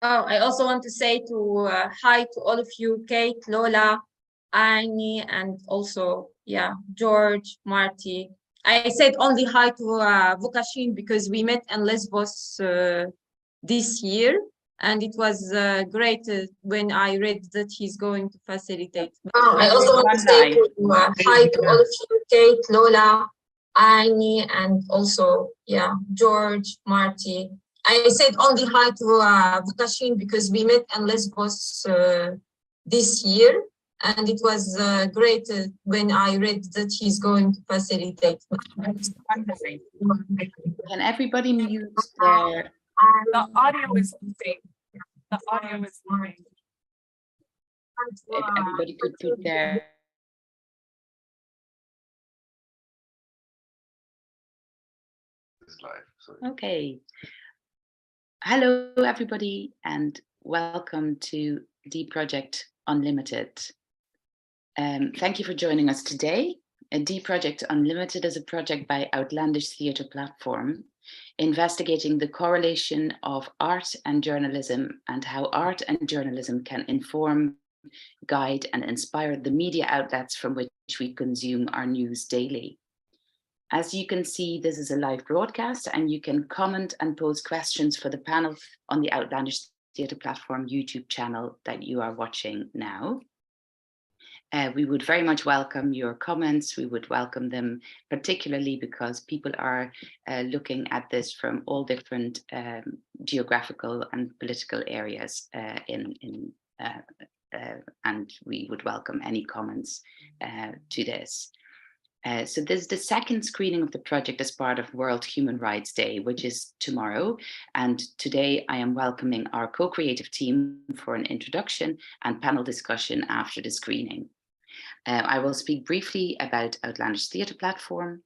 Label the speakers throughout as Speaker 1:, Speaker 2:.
Speaker 1: Oh, I also want to say hi to all of you, Kate, Lola, Annie, and also, yeah, George, Marty. I said only hi to Vukashin because we met in Lesbos this year, and it was great when I read that he's going to facilitate. I also want to say hi to all of you, Kate, Lola, Annie, and also, yeah, George, Marty. I said only hi to Vukashin because we met in Lesbos this year, and it was great when I read that he's going to facilitate.
Speaker 2: Can everybody mute their...
Speaker 3: The audio is moving. The audio is moving.
Speaker 2: If everybody could put their... Okay. Hello, everybody, and welcome to D Project Unlimited. Thank you for joining us today. D Project Unlimited is a project by Outlandish Theatre Platform, investigating the correlation of art and journalism and how art and journalism can inform, guide, and inspire the media outlets from which we consume our news daily. As you can see, this is a live broadcast, and you can comment and pose questions for the panel on the Outlandish Theatre Platform YouTube channel that you are watching now. We would very much welcome your comments. We would welcome them particularly because people are looking at this from all different geographical and political areas and we would welcome any comments to this. So this is the second screening of the project as part of World Human Rights Day, which is tomorrow. And today I am welcoming our co-creative team for an introduction and panel discussion after the screening. I will speak briefly about Outlandish Theatre Platform,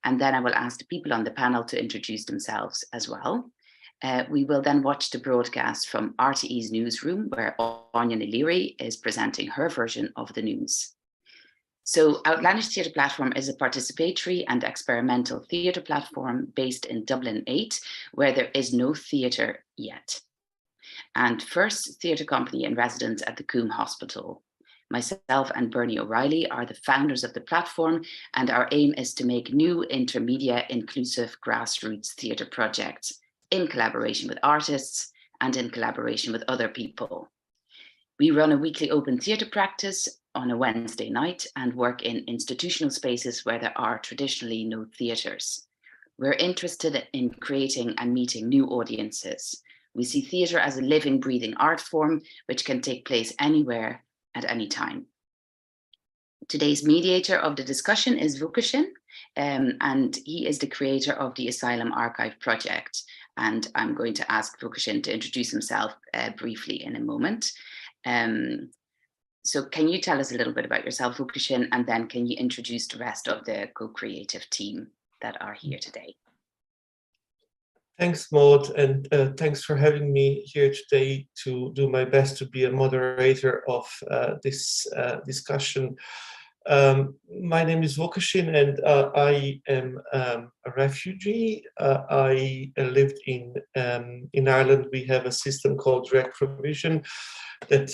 Speaker 2: and then I will ask the people on the panel to introduce themselves as well. We will then watch the broadcast from RTE's newsroom, where Anya Naliri is presenting her version of the news. So Outlandish Theatre Platform is a participatory and experimental theatre platform based in Dublin 8, where there is no theatre yet. And first theatre company in residence at the Coombe Hospital. Myself and Bernie O'Reilly are the founders of the platform, and our aim is to make new intermedia inclusive grassroots theatre projects in collaboration with artists and in collaboration with other people. We run a weekly open theatre practice on a Wednesday night and work in institutional spaces where there are traditionally no theatres. We're interested in creating and meeting new audiences. We see theatre as a living, breathing art form, which can take place anywhere at any time. Today's mediator of the discussion is Vukashin, and he is the creator of the Asylum Archive project. And I'm going to ask Vukashin to introduce himself briefly in a moment. So can you tell us a little bit about yourself, Vukashin, and then can you introduce the rest of the co-creative team that are here today?
Speaker 4: Thanks, Maud, and thanks for having me here today to do my best to be a moderator of this discussion. My name is Vukashin, and I am a refugee. I lived in Ireland. We have a system called Direct Provision that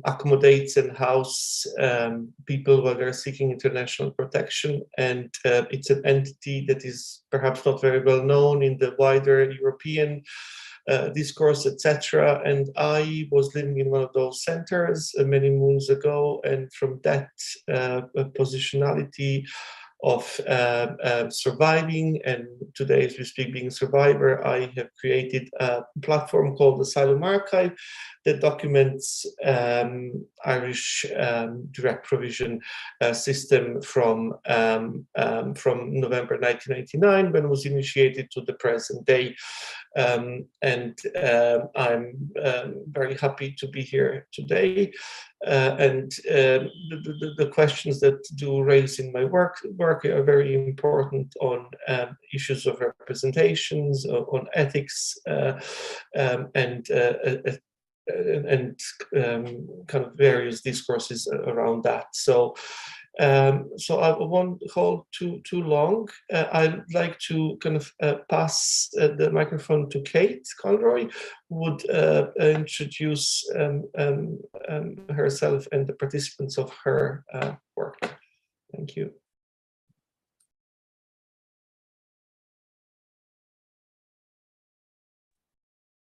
Speaker 4: accommodates and houses people who are seeking international protection, and it's an entity that is perhaps not very well known in the wider European discourse, etc. And I was living in one of those centers many moons ago, and from that positionality of surviving, and today as we speak being a survivor, I have created a platform called Asylum Archive that documents Irish direct provision system from November 1999, when it was initiated, to the present day. I'm very happy to be here today. The questions that do raise in my work are very important on issues of representations, on ethics, and kind of various discourses around that. So So I won't hold too long. I'd like to kind of pass the microphone to Kate Conroy, who would introduce herself and the participants of her work. Thank you.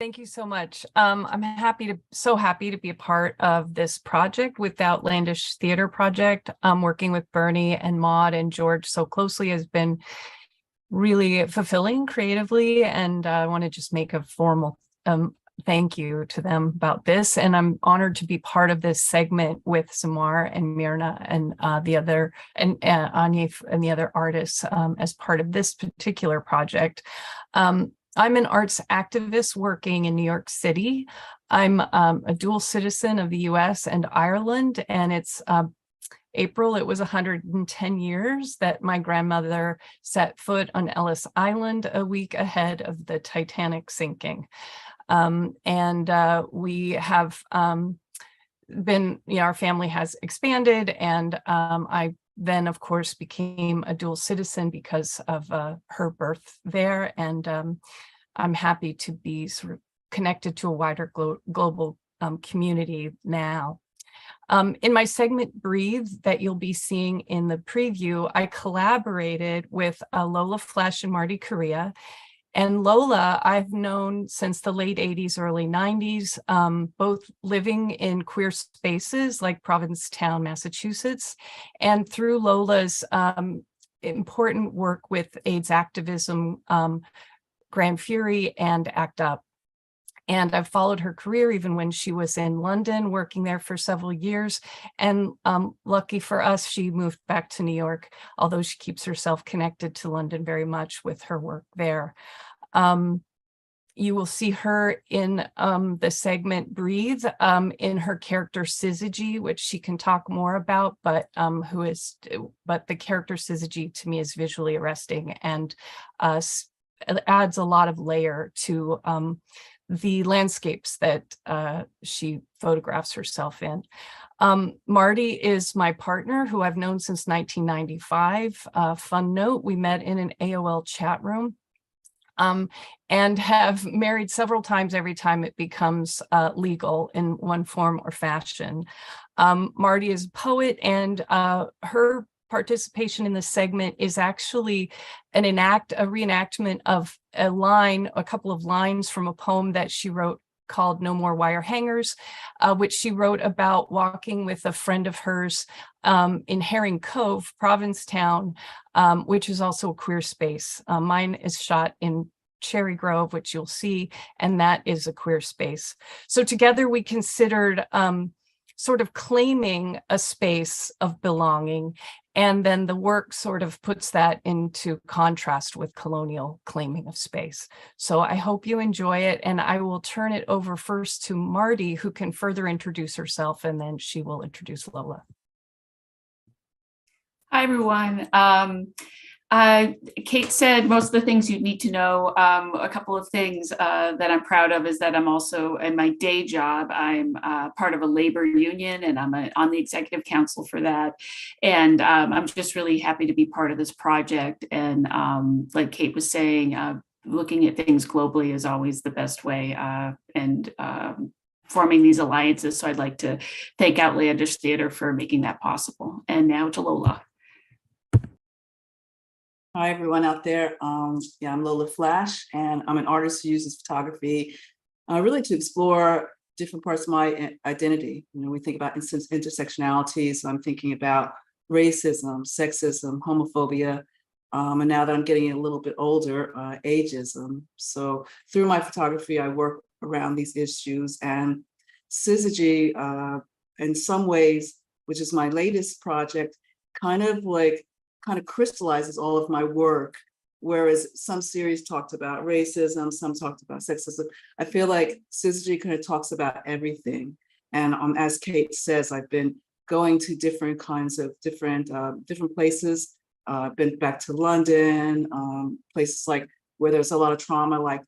Speaker 3: Thank you so much. I'm so happy to be a part of this project with the Outlandish Theater Project. Working with Bernie and Maud and George so closely has been really fulfilling creatively, and I want to just make a formal thank you to them about this. And I'm honored to be part of this segment with Samar and Mirna and Anya and the other artists as part of this particular project. I'm an arts activist working in New York City. I'm a dual citizen of the US and Ireland, and it's April, it was 110 years that my grandmother set foot on Ellis Island a week ahead of the Titanic sinking. We have been, our family has expanded, and I then, of course, became a dual citizen because of her birth there. And I'm happy to be sort of connected to a wider global community now. In my segment Breathe that you'll be seeing in the preview, I collaborated with Lola Flesch and Marty Correa. And Lola, I've known since the late 80s, early 90s, both living in queer spaces like Provincetown, Massachusetts, and through Lola's important work with AIDS activism, Grand Fury and ACT UP. And I've followed her career even when she was in London, working there for several years. And lucky for us, she moved back to New York, although she keeps herself connected to London very much with her work there. You will see her in the segment Breathe in her character Syzygy, which she can talk more about, but the character Syzygy to me is visually arresting and adds a lot of layer to the landscapes that she photographs herself in. Marty is my partner who I've known since 1995. Fun note, we met in an AOL chat room and have married several times every time it becomes legal in one form or fashion. Marty is a poet, and her participation in the segment is actually a reenactment of a couple of lines from a poem that she wrote called No More Wire Hangers, which she wrote about walking with a friend of hers in Herring Cove, Provincetown, which is also a queer space. Mine is shot in Cherry Grove, which you'll see, and that is a queer space. So together we considered sort of claiming a space of belonging, and then the work sort of puts that into contrast with colonial claiming of space. So I hope you enjoy it, and I will turn it over first to Marty, who can further introduce herself, and then she will introduce Lola.
Speaker 5: Hi, everyone. Kate said most of the things you need to know. A couple of things that I'm proud of is that I'm also, in my day job, I'm part of a labor union, and I'm on the executive council for that. And I'm just really happy to be part of this project. And like Kate was saying, looking at things globally is always the best way, and forming these alliances. So I'd like to thank Outlandish Theater for making that possible. And now to Lola.
Speaker 6: Hi, everyone out there. I'm Lola Flesch, and I'm an artist who uses photography really to explore different parts of my identity. We think about intersectionality, so I'm thinking about racism, sexism, homophobia, and now that I'm getting a little bit older, ageism. So through my photography, I work around these issues, and Syzygy, in some ways, which is my latest project, kind of crystallizes all of my work, whereas some series talked about racism, some talked about sexism. I feel like Syzygy kind of talks about everything. And as Kate says, I've been going to different kinds of different places. Been back to London, places like where there's a lot of trauma, like,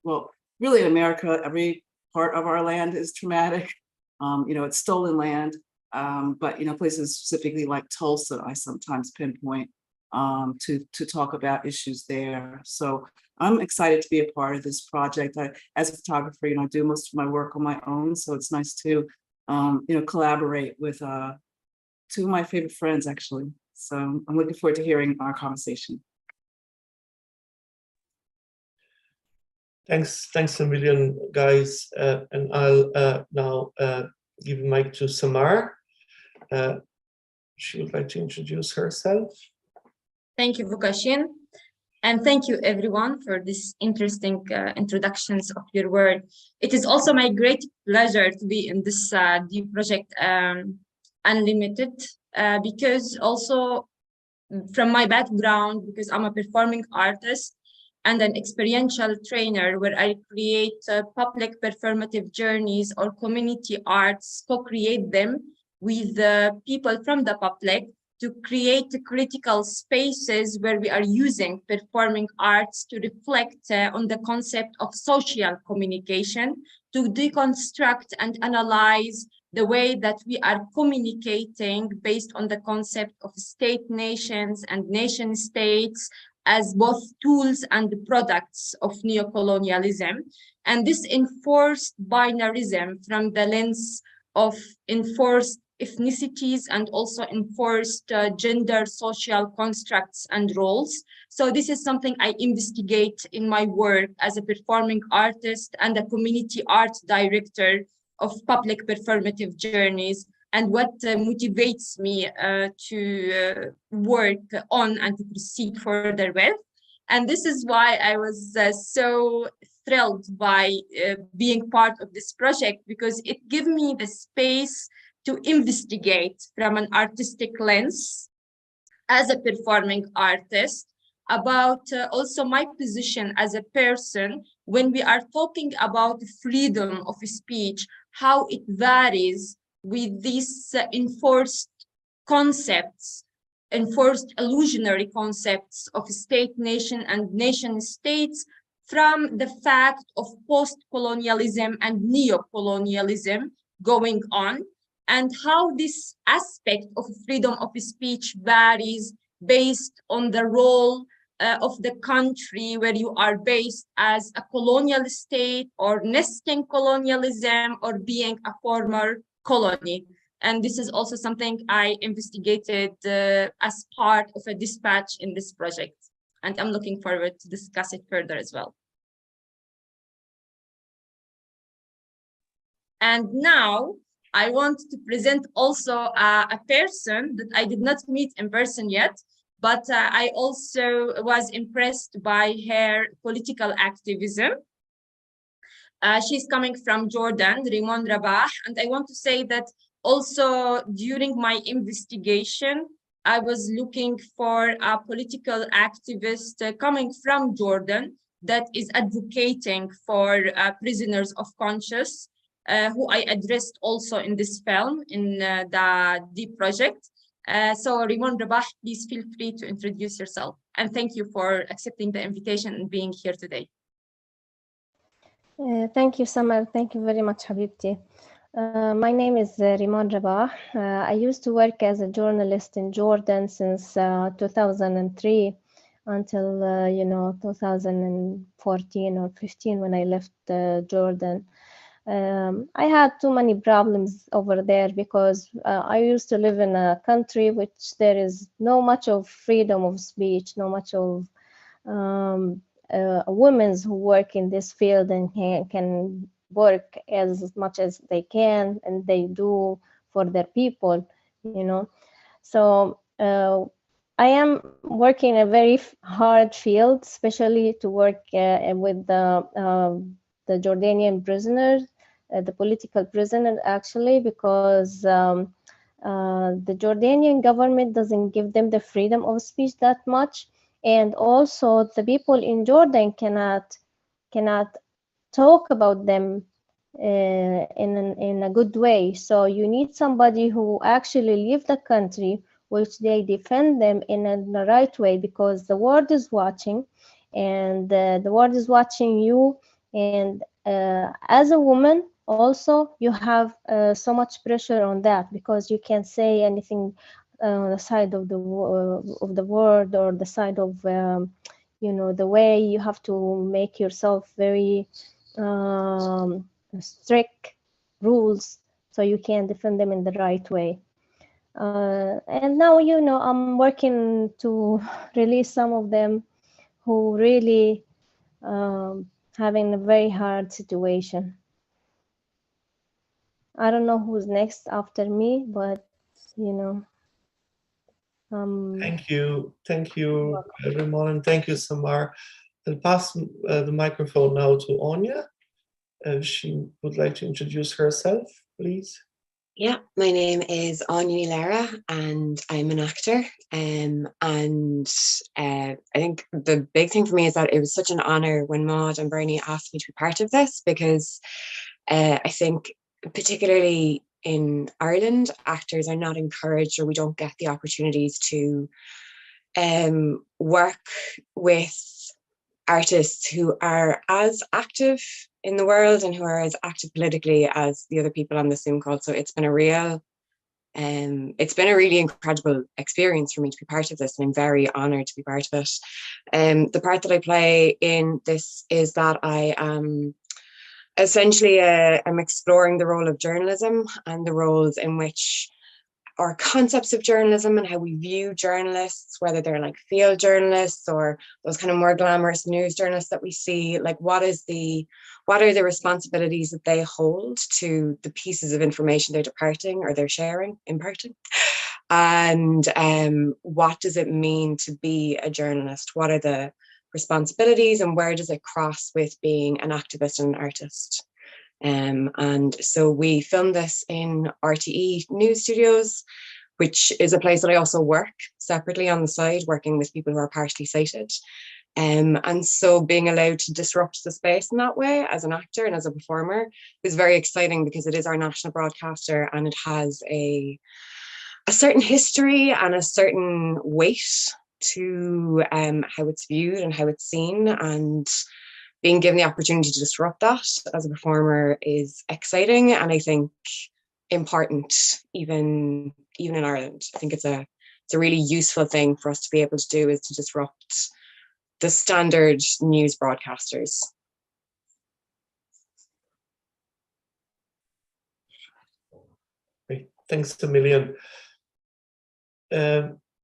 Speaker 6: well, really in America, every part of our land is traumatic. It's stolen land. But, you know, places specifically like Tulsa, I sometimes pinpoint to talk about issues there. So I'm excited to be a part of this project. As a photographer, you know, I do most of my work on my own. So it's nice to, you know, collaborate with two of my favorite friends, actually. So I'm looking forward to hearing our conversation.
Speaker 4: Thanks a million, guys. And I'll now give the mic to Samar. She would like to introduce herself.
Speaker 1: Thank you, Vukashin. And thank you, everyone, for this interesting introductions of your work. It is also my great pleasure to be in this deep project, Unlimited, because also from my background, because I'm a performing artist and an experiential trainer where I create public performative journeys or community arts, co-create them with the people from the public to create critical spaces where we are using performing arts to reflect on the concept of social communication, to deconstruct and analyze the way that we are communicating based on the concept of state nations and nation states as both tools and products of neocolonialism. And this enforced binarism from the lens of enforced ethnicities and also enforced gender social constructs and roles. So this is something I investigate in my work as a performing artist and a community art director of public performative journeys, and what motivates me to work on and to proceed further with. And this is why I was so thrilled by being part of this project, because it gave me the space to investigate from an artistic lens as a performing artist about also my position as a person when we are talking about freedom of speech, how it varies with these enforced concepts, enforced illusionary concepts of state, nation, and nation states from the fact of post-colonialism and neo-colonialism going on, and how this aspect of freedom of speech varies based on the role of the country where you are based as a colonial state or nesting colonialism or being a former colony. And this is also something I investigated as part of a dispatch in this project. And I'm looking forward to discuss it further as well. And now I want to present also a person that I did not meet in person yet, but I also was impressed by her political activism. She's coming from Jordan, Rimon Rabah, and I want to say that also during my investigation, I was looking for a political activist coming from Jordan that is advocating for prisoners of conscience, who I addressed also in this film, in the Deep Project. So Rimon Rabah, please feel free to introduce yourself. And thank you for accepting the invitation and being here today.
Speaker 7: Thank you, Samar. Thank you very much, Habibti. My name is Rimon Rabah. I used to work as a journalist in Jordan since 2003 until 2014 or 15 when I left Jordan. I had too many problems over there because I used to live in a country which there is no much of freedom of speech, no much of women who work in this field and can work as much as they can and they do for their people, So I am working in a very hard field, especially to work with the Jordanian prisoners, the political prisoners, actually, because the Jordanian government doesn't give them the freedom of speech that much. And also the people in Jordan cannot talk about them in a good way. So you need somebody who actually leave the country, which they defend them in the right way, because the world is watching, and the world is watching you. And as a woman, also you have so much pressure on that, because you can't say anything on the side of the word, or the side of you know, the way you have to make yourself very strict rules, so you can defend them in the right way. And now, you know, I'm working to release some of them who really having a very hard situation. I don't know who's next after me, but you know,
Speaker 4: Thank you,
Speaker 7: welcome.
Speaker 4: Rimon, and thank you, Samar. I'll pass the microphone now to Anya. She would like to introduce herself, please.
Speaker 8: Yeah, my name is Anya Lara, and I'm an actor. I think the big thing for me is that it was such an honor when Maud and Bernie asked me to be part of this, because I think particularly in Ireland, actors are not encouraged, or we don't get the opportunities to work with artists who are as active in the world and who are as active politically as the other people on the Zoom call. So it's been a really incredible experience for me to be part of this, and I'm very honoured to be part of it. The part that I play in this is that I am essentially I'm exploring the role of journalism and the roles in which our concepts of journalism and how we view journalists, whether they're like field journalists or those kind of more glamorous news journalists that we see, like what are the responsibilities that they hold to the pieces of information they're imparting, and what does it mean to be a journalist? What are the responsibilities, and where does it cross with being an activist and an artist? And so we filmed this in RTE News Studios, which is a place that I also work separately on the side, working with people who are partially sighted. And so being allowed to disrupt the space in that way as an actor and as a performer is very exciting, because it is our national broadcaster and it has a certain history and a certain weight to how it's viewed and how it's seen, and being given the opportunity to disrupt that as a performer is exciting, and I think important even in Ireland. I think it's a really useful thing for us to be able to do, is to disrupt the standard news broadcasters.
Speaker 4: Great. Thanks a million.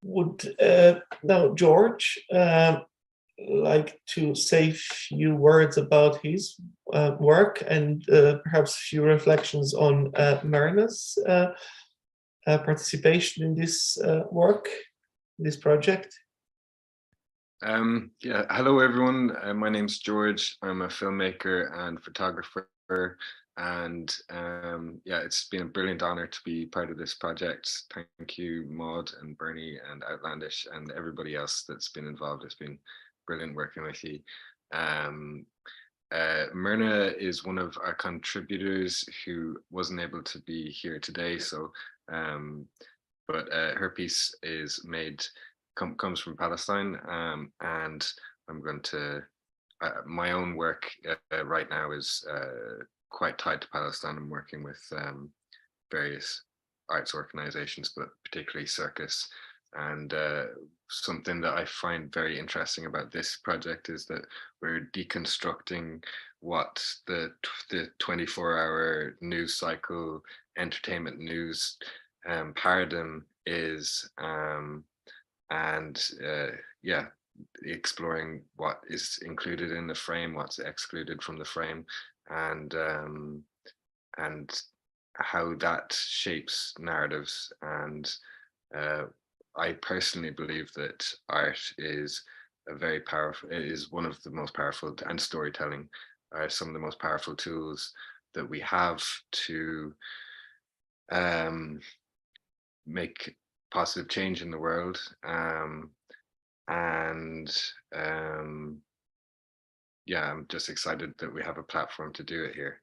Speaker 4: Would now George like to say a few words about his work, and perhaps a few reflections on Myrna's participation in this work, this project?
Speaker 9: Yeah, hello everyone. My name's George. I'm a filmmaker and photographer, and yeah, it's been a brilliant honor to be part of this project. Thank you, Maud and Bernie and Outlandish and everybody else that's been involved. It's been brilliant working with you. Myrna is one of our contributors who wasn't able to be here today, so but her piece is comes from Palestine, and I'm going to my own work right now is quite tied to Palestine. I'm working with various arts organizations, but particularly circus. And something that I find very interesting about this project is that we're deconstructing what the 24-hour news cycle, entertainment news paradigm is, and yeah, exploring what is included in the frame, what's excluded from the frame, and how that shapes narratives. And I personally believe that art is one of the most powerful, and storytelling are some of the most powerful tools that we have to make positive change in the world. Yeah, I'm just excited that we have a platform to do it here.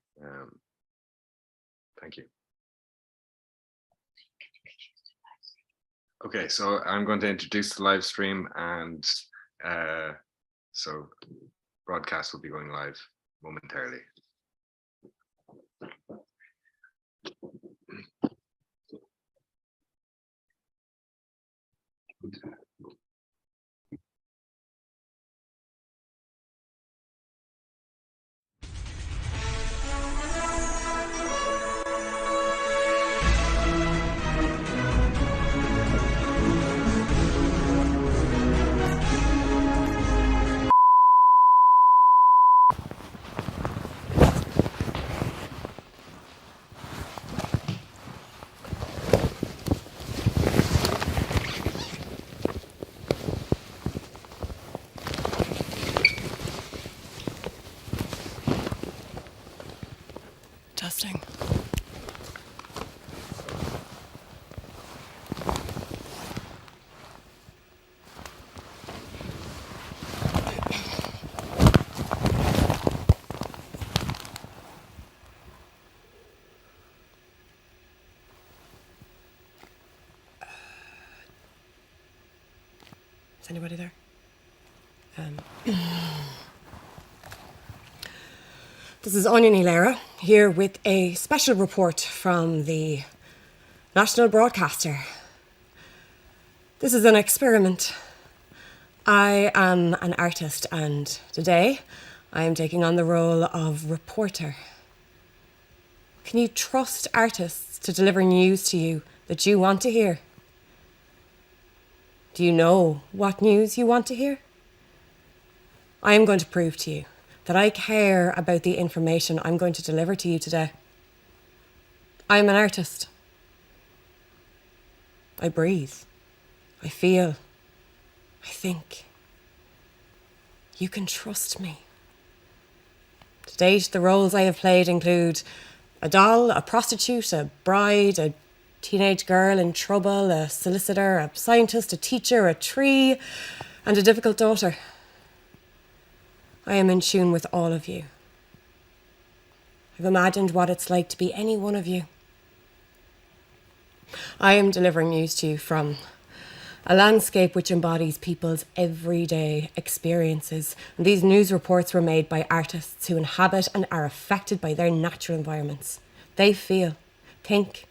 Speaker 9: Thank you. Okay, so I'm going to introduce the live stream, and so broadcast will be going live momentarily.
Speaker 10: Dusting. Is anybody there? This is Anya Nilera here with a special report from the national broadcaster. This is an experiment. I am an artist and today I am taking on the role of reporter. Can you trust artists to deliver news to you that you want to hear? Do you know what news you want to hear? I am going to prove to you that I care about the information I'm going to deliver to you today. I am an artist. I breathe. I feel. I think. You can trust me. To date, the roles I have played include a doll, a prostitute, a bride, a teenage girl in trouble, a solicitor, a scientist, a teacher, a tree, and a difficult daughter. I am in tune with all of you. I've imagined what it's like to be any one of you. I am delivering news to you from a landscape which embodies people's everyday experiences. And these news reports were made by artists who inhabit and are affected by their natural environments. They feel, think,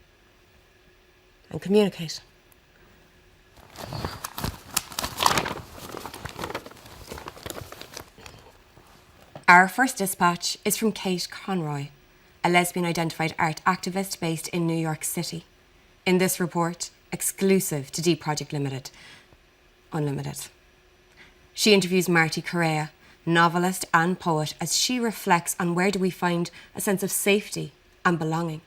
Speaker 10: and communicate. Our first dispatch is from Kate Conroy, a lesbian-identified art activist based in New York City. In this report, exclusive to Deep Project Limited, Unlimited. She interviews Marty Correa, novelist and poet, as she reflects on where do we find a sense of safety and belonging.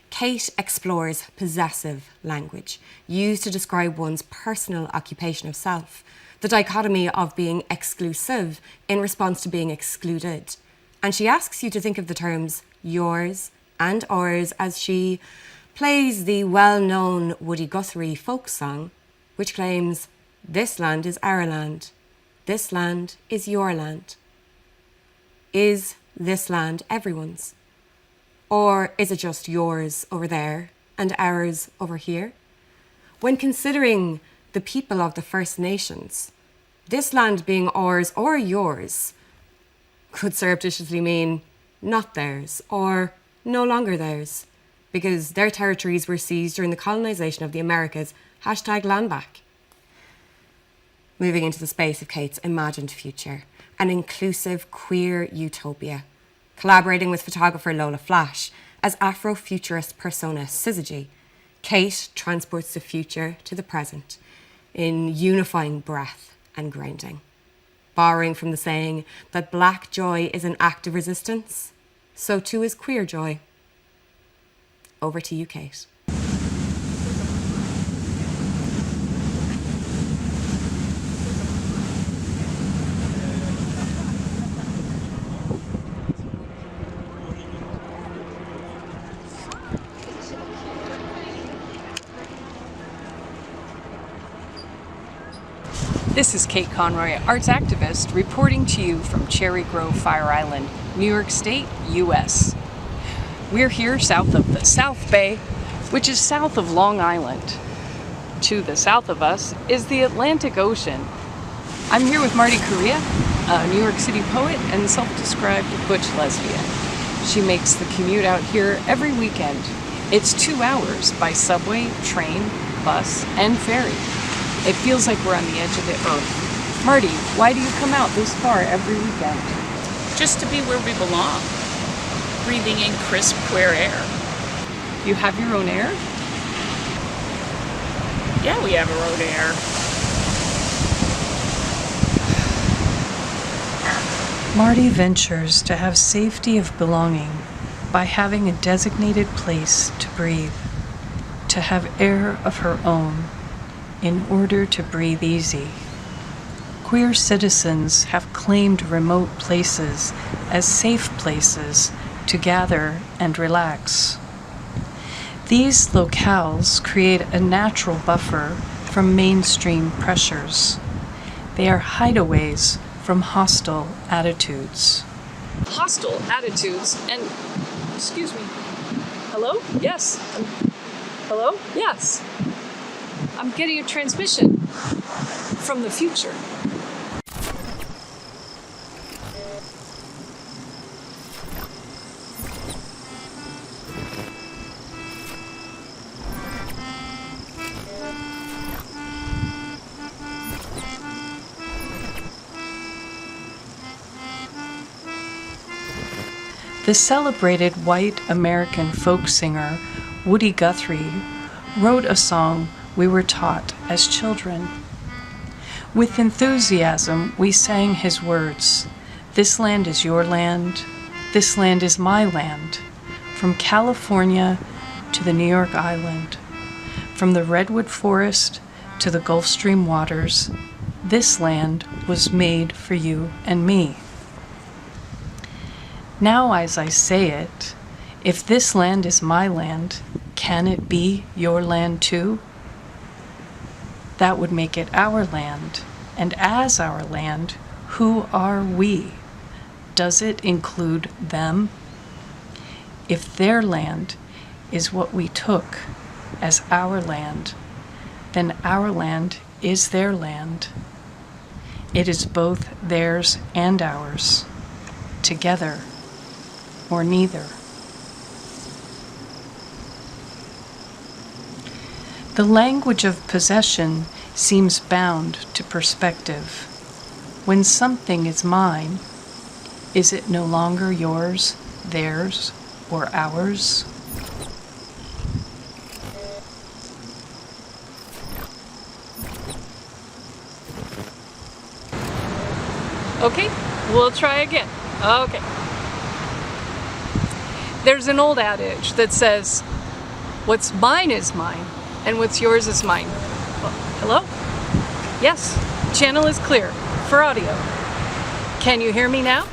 Speaker 10: Kate explores possessive language, used to describe one's personal occupation of self, the dichotomy of being exclusive in response to being excluded. And she asks you to think of the terms yours and ours as she plays the well-known Woody Guthrie folk song, which claims, "This land is our land. This land is your land." Is this land everyone's? Or is it just yours over there and ours over here? When considering the people of the First Nations, this land being ours or yours could surreptitiously mean not theirs or no longer theirs, because their territories were seized during the colonisation of the Americas, #landback. Moving into the space of Kate's imagined future, an inclusive queer utopia, collaborating with photographer Lola Flash as Afrofuturist persona Syzygy, Kate transports the future to the present in unifying breath and grounding. Borrowing from the saying that black joy is an act of resistance, so too is queer joy. Over to you, Kate.
Speaker 11: This is Kate Conroy, arts activist, reporting to you from Cherry Grove, Fire Island, New York State, US. We're here south of the South Bay, which is south of Long Island. To the south of us is the Atlantic Ocean. I'm here with Marty Correa, a New York City poet and self-described butch lesbian. She makes the commute out here every weekend It's 2 hours by subway, train, bus, and ferry. It feels like we're on the edge of the earth. Marty, why do you come out this far every weekend?
Speaker 5: Just to be where we belong, breathing in crisp, clear air.
Speaker 11: You have your own air?
Speaker 5: Yeah, we have our own air.
Speaker 11: Marty ventures to have safety of belonging by having a designated place to breathe, to have air of her own in order to breathe easy. Queer citizens have claimed remote places as safe places to gather and relax. These locales create a natural buffer from mainstream pressures. They are hideaways from hostile attitudes. Hostile attitudes and, excuse me, hello? Yes. Hello? Yes. I'm getting a transmission from the future. The celebrated white American folk singer Woody Guthrie wrote a song we were taught as children. With enthusiasm, we sang his words, "This land is your land, this land is my land," from California to the New York Island, from the redwood forest to the Gulf Stream waters, this land was made for you and me. Now, as I say it, if this land is my land, can it be your land too? That would make it our land, and as our land, who are we? Does it include them? If their land is what we took as our land, then our land is their land. It is both theirs and ours, together or neither. The language of possession seems bound to perspective. When something is mine, is it no longer yours, theirs, or ours? Okay, we'll try again. Okay. There's an old adage that says, what's mine is mine, and what's yours is mine. Well, hello? Yes, channel is clear for audio. Can you hear me now?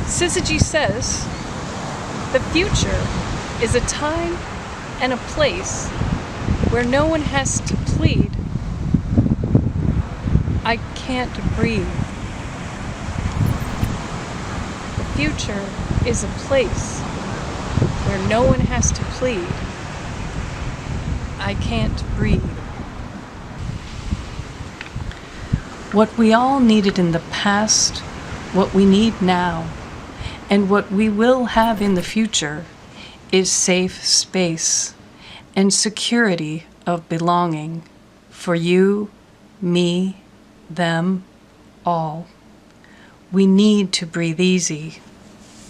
Speaker 11: Syzygy says, the future is a time and a place where no one has to plead, I can't breathe. The future is a place where no one has to plead, I can't breathe. What we all needed in the past, what we need now, and what we will have in the future is safe space and security of belonging for you, me, them, all. We need to breathe easy.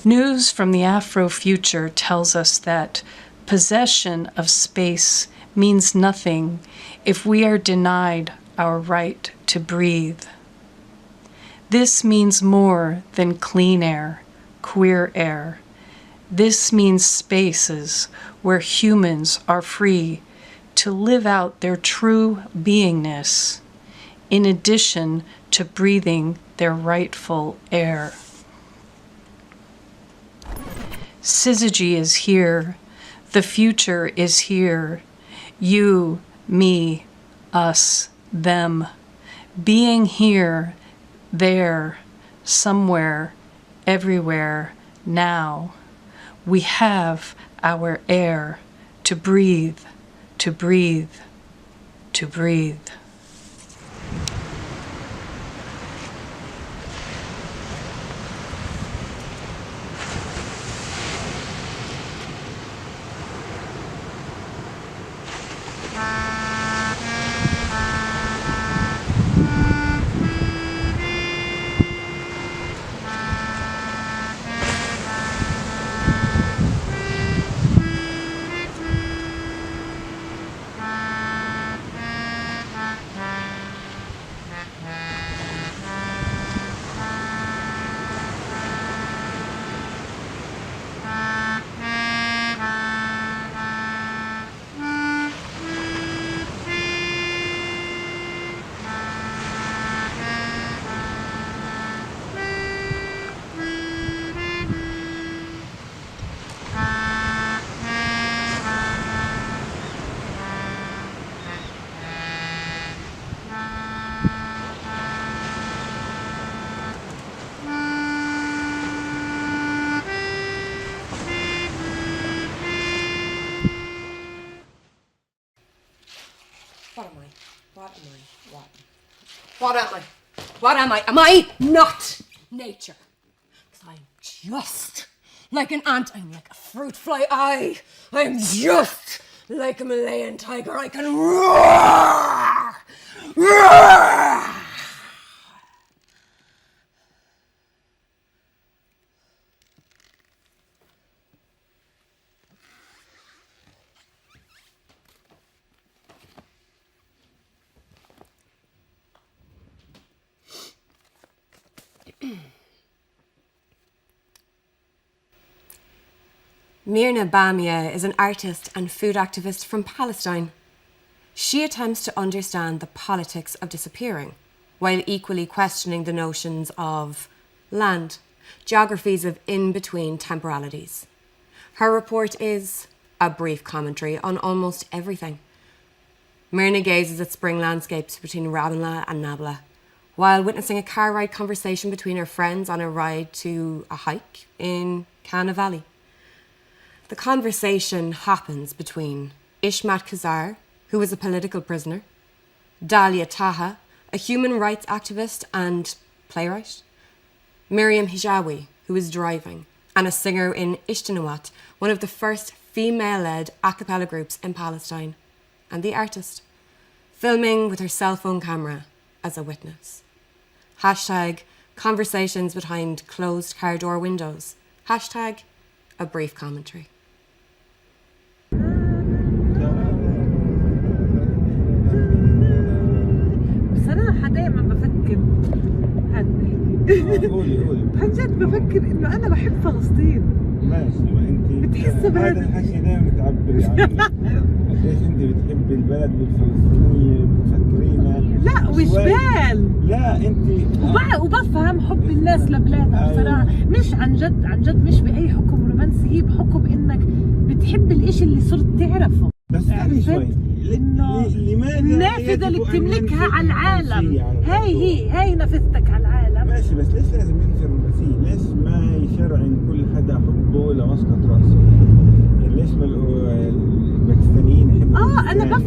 Speaker 11: News from the Afro-future tells us that possession of space means nothing if we are denied our right to breathe. This means more than clean air, queer air. This means spaces where humans are free to live out their true beingness, in addition to breathing their rightful air. Syzygy is here. The future is here. You, me, us, them. Being here, there, somewhere, everywhere, now. We have our air to to breathe, to breathe, to breathe.
Speaker 10: What am I? Am I not nature? 'Cause I'm just like an ant. I'm like a fruit fly. I'm just like a Malayan tiger. I can roar! Roar!
Speaker 12: Mirna Bamia is an artist and food activist from Palestine. She attempts to understand the politics of disappearing, while equally questioning the notions of land, geographies of in-between temporalities. Her report is a brief commentary on almost everything. Mirna gazes at spring landscapes between Ramallah and Nablus, while witnessing a car ride conversation between her friends on a ride to a hike in Kana Valley. The conversation happens between Ishmat Khazar, who is a political prisoner, Dalia Taha, a human rights activist and playwright, Miriam Hijawi, who is driving, and a singer in Ishtanawat, one of the first female-led a cappella groups in Palestine, and the artist, filming with her cell phone camera as a witness. Hashtag conversations behind closed car door windows. Hashtag a brief commentary.
Speaker 13: بصراحة دائما بفكر عن جد بفكر انه انا بحب فلسطين.
Speaker 14: ماشي، ما انت
Speaker 13: بتحسي
Speaker 14: هذا الحكي دائما بتعبري عنه. قديش انت بتحبي البلد والفلسطينية بتفكرينا.
Speaker 13: لا وجبال.
Speaker 14: لا انت
Speaker 13: وبفهم حب الناس لبلادها بصراحة، مش عن جد مش بأي حكم رومانسي، هي بحكم انك بتحب الاشي اللي صرت تعرفه.
Speaker 14: بس ثاني شوي،
Speaker 13: انه النافذة اللي بتملكها على العالم، هاي نافذتك على العالم.
Speaker 14: ماشي، بس ليش لازم ينشر المسيح؟ ليش ما يشرعن كل حدا حبه لمسقط راسه؟ يعني ليش ما الباكستانيين يحبوا
Speaker 13: انا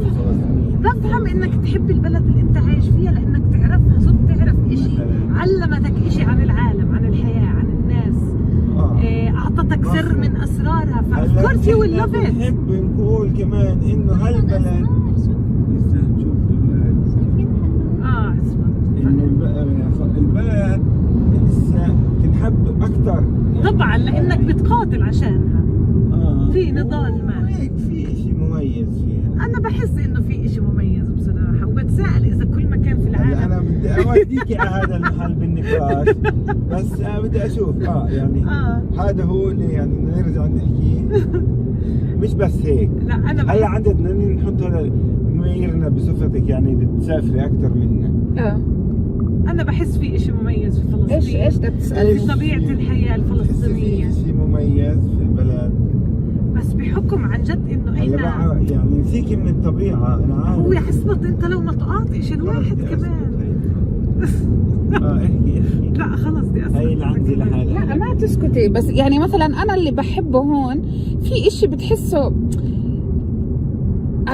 Speaker 13: بفهم انك تحب البلد اللي انت عايش فيها لانك تعرفها، صرت تعرف اشي علمتك اشي عن العالم، عن الحياة، عن الناس، اعطتك سر من اسرارها، فاوف كورس يو ويل لاف ات.
Speaker 14: بنحب نقول كمان انه هالبلد البلد لسه تنحب اكثر
Speaker 13: طبعا لانك بتقاتل عشانها. في نضال ما
Speaker 14: هيك، في شيء مميز فيها.
Speaker 13: انا بحس انه في شيء مميز بصراحه، وبتساءل اذا كل مكان في العالم.
Speaker 14: انا بدي اوديكي على هذا المحل بالنقاش، بس بدي اشوف يعني هذا هو اللي يعني نرجع نحكي، مش بس هيك.
Speaker 13: لا انا
Speaker 14: هلا عندنا نحط هذا ميرنا بصفتك يعني بتسافري اكثر منا.
Speaker 13: أنا بحس في إشي مميز في فلسطين.
Speaker 15: إيش بدك تسألني؟
Speaker 13: في طبيعة الحياة الفلسطينية.
Speaker 14: في شيء مميز في البلد.
Speaker 13: بس بحكم عن جد إنه
Speaker 14: إحنا يعني نسيكي من الطبيعة، أنا عارف.
Speaker 13: هو حسبت أنت لو ما تقاطعش الواحد كمان.
Speaker 14: احكي
Speaker 13: لا خلص دي أسكت.
Speaker 14: هي اللي عندي لحالها.
Speaker 15: لا ما تسكتي، بس يعني مثلا أنا اللي بحبه هون في إشي بتحسه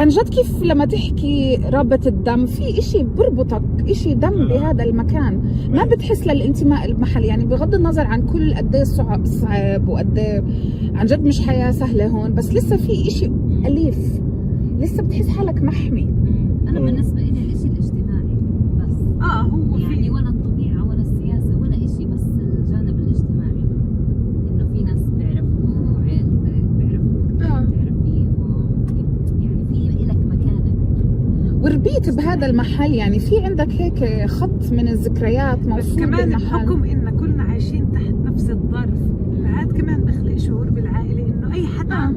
Speaker 13: عن جد كيف لما تحكي رابط الدم في إشي بربطك، إشي دم بهذا المكان، ما بتحس للانتماء المحلي يعني، بغض النظر عن كل قد ايه صعب وقد ايه عن جد مش حياة سهلة هون، بس لسه في إشي أليف، لسه بتحس حالك محمي.
Speaker 15: أنا بالنسبة إلي الإشي الاجتماعي بس
Speaker 13: هو
Speaker 15: يعني ولا الطبيعة ولا السياسة ولا إشي، بس الجانب الاجتماعي، إنه في ناس بيعرفوا عيلتك، بيعرفوا تعرفيه، يعني في إلك مكانك
Speaker 13: وربيت بهذا المحل، يعني في عندك هيك خط من الذكريات موصول
Speaker 16: كمان
Speaker 13: بالمحل.
Speaker 16: بحكم إن كلنا عايشين تحت نفس الظرف، فهذا كمان بخلق شعور بالعائلة إنه أي حدا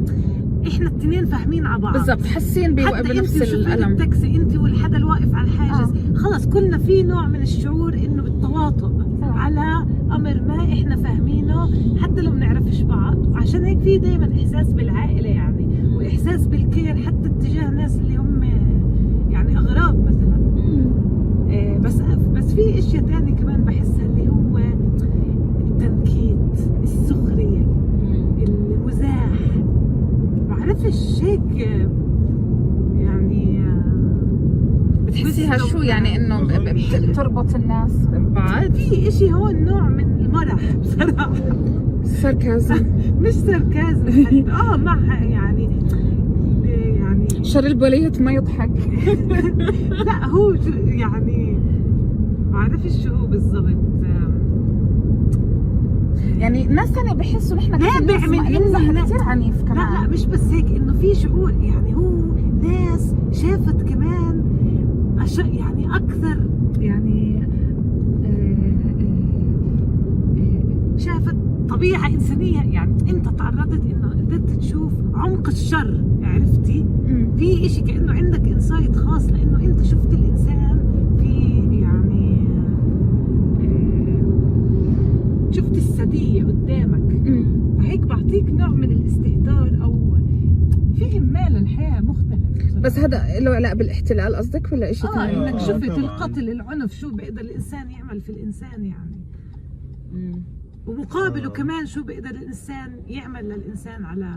Speaker 16: احنا التنين فاهمين على بعض
Speaker 13: بالضبط، حاسين بنفس الألم.
Speaker 16: التاكسي انت والحدا الواقف على الحاجز خلص كلنا في نوع من الشعور انه بالتواطؤ على امر ما احنا فاهمينه حتى لو بنعرفش بعض، وعشان هيك في دائما احساس بالعائله يعني، واحساس بالكير حتى اتجاه ناس اللي هم يعني اغراب مثلا. بس في اشياء ثانيه كمان بحسها اللي هو التنكيت، السخريه، المزاح، بعرفش هيك يعني
Speaker 13: بتحسيها شو يعني انه تربط الناس ببعض؟
Speaker 16: في اشي هون نوع من المرح بصراحة،
Speaker 13: ساركازم
Speaker 16: مش ساركازم حتى مع يعني
Speaker 13: شر البلية ما يضحك.
Speaker 16: لا هو يعني بعرفش شو هو بالضبط،
Speaker 13: يعني ناس ثانية بحسوا نحن نمزح كثير عنيف كمان.
Speaker 16: لا مش بس هيك، انه في شعور يعني هو ناس شافت كمان يعني اكثر يعني شافت طبيعة إنسانية، يعني أنت تعرضت إنه قدرت تشوف عمق الشر، عرفتي؟ في إشي كأنه عندك إنسايت خاص لأنه أنت شفت الإنسان في يعني شفت السدية قدامك، فهيك بعطيك نوع من الاستهتار أو في إهمال الحياة مختلف.
Speaker 13: بس هذا له علاقة بالاحتلال قصدك ولا إشي ثاني؟
Speaker 16: إنك شفت القتل، العنف، شو بيقدر الإنسان يعمل في الإنسان يعني، ومقابله كمان شو بيقدر الإنسان يعمل للإنسان على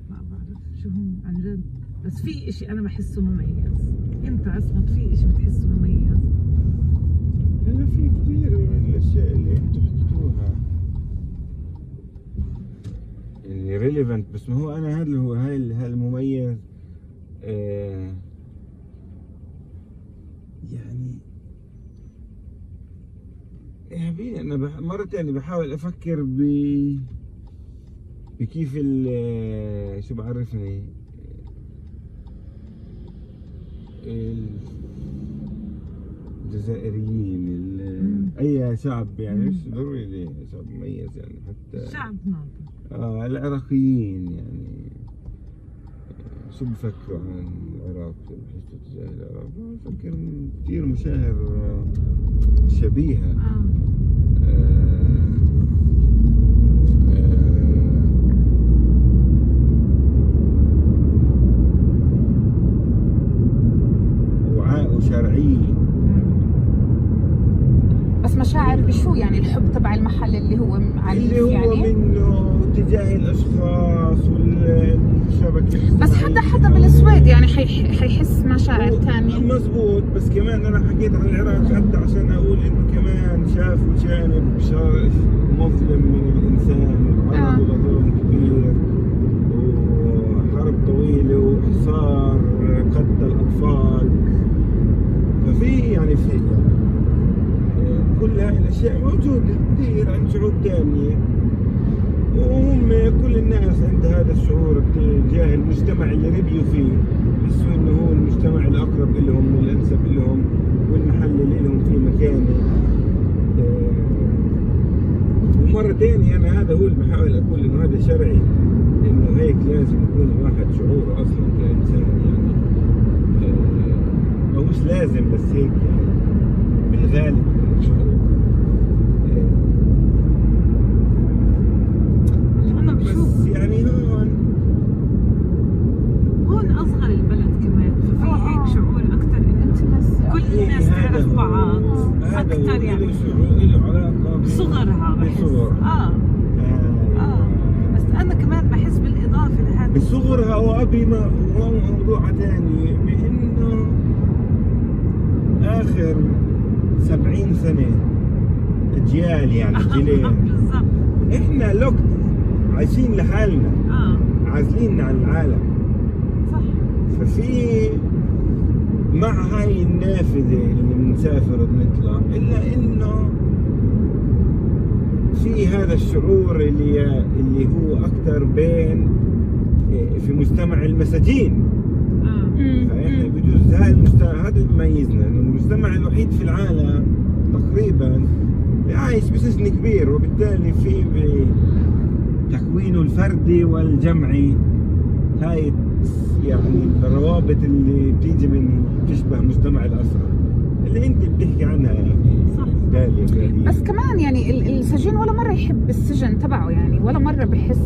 Speaker 16: ما بعرف شو هو عن جد، بس في إشي أنا بحسه مميز. أنت عصمت في إشي بتحسه مميز؟
Speaker 14: أنا في كثير من الأشياء اللي أنتم حكيتوها اللي ريليفنت، بس ما هو أنا هذا اللي هو هاي المميز يعني يا حبيبي أنا مرة تانية بحاول أفكر بكيف شو بعرفني الجزائريين أي شعب يعني مش ضروري شعب مميز يعني، حتى
Speaker 16: شعب ناضج
Speaker 14: العراقيين يعني شو بفكروا عن العراق، شو بحسوا تجاه العراق، بفكر كثير مشاعر شبيهة. وعاء وشرعي،
Speaker 13: بس مشاعر بشو يعني؟ الحب تبع المحل اللي هو عنيف
Speaker 14: اللي هو
Speaker 13: يعني
Speaker 14: منه تجاه الاشخاص والشبكه،
Speaker 13: بس حدا بالسويد يعني حيحس مشاعر ثانيه.
Speaker 14: مزبوط، بس كمان انا حكيت عن العراق حتى عشان اقول انه كمان شافوا جانب مظلم من الانسان، وعرضوا لظلم كبير وحرب طويله وحصار قتل الاطفال، ففي يعني في كل هاي الاشياء موجوده كثير عند شعوب ثانيه، وهم كل الناس عندها هذا الشعور تجاه المجتمع اللي ربيوا فيه، بحسوا انه هو المجتمع الاقرب لهم والانسب لهم والمحل اللي لهم فيه مكانه. ومره ثانيه انا هذا هو اللي بحاول اقول انه هذا شرعي، انه هيك لازم يكون الواحد شعوره اصلا كانسان يعني، او مش لازم بس هيك يعني بالغالب شعور.
Speaker 16: أنا بشوف
Speaker 14: يعني
Speaker 16: هون أصغر البلد كمان، ففي هيك شعور أكثر إنه كل الناس تعرف بعض أكثر يعني،
Speaker 14: له علاقة
Speaker 16: بصغرها بحس. بس أنا كمان بحس بالإضافة لهذا
Speaker 14: بصغرها وأبي موضوع تاني، بأنه آخر 70 سنة أجيال يعني جيلين إحنا لوقت عايشين لحالنا عازلين عن العالم.
Speaker 16: صح.
Speaker 14: ففي مع هاي النافذة اللي بنسافر وبنطلع، إلا إنه في هذا الشعور اللي هو أكثر بين في مجتمع المساجين. فإحنا بجوز هذا بيميزنا، إنه المجتمع الوحيد في العالم تقريبا عايش بسجن كبير، وبالتالي في تكوينه الفردي والجمعي هاي يعني الروابط اللي بتيجي من تشبه مجتمع الأسرة اللي انت بتحكي عنها يعني.
Speaker 16: صح.
Speaker 14: داليا
Speaker 17: بس كمان يعني السجين ولا مرة يحب السجن تبعه، يعني ولا مرة بحس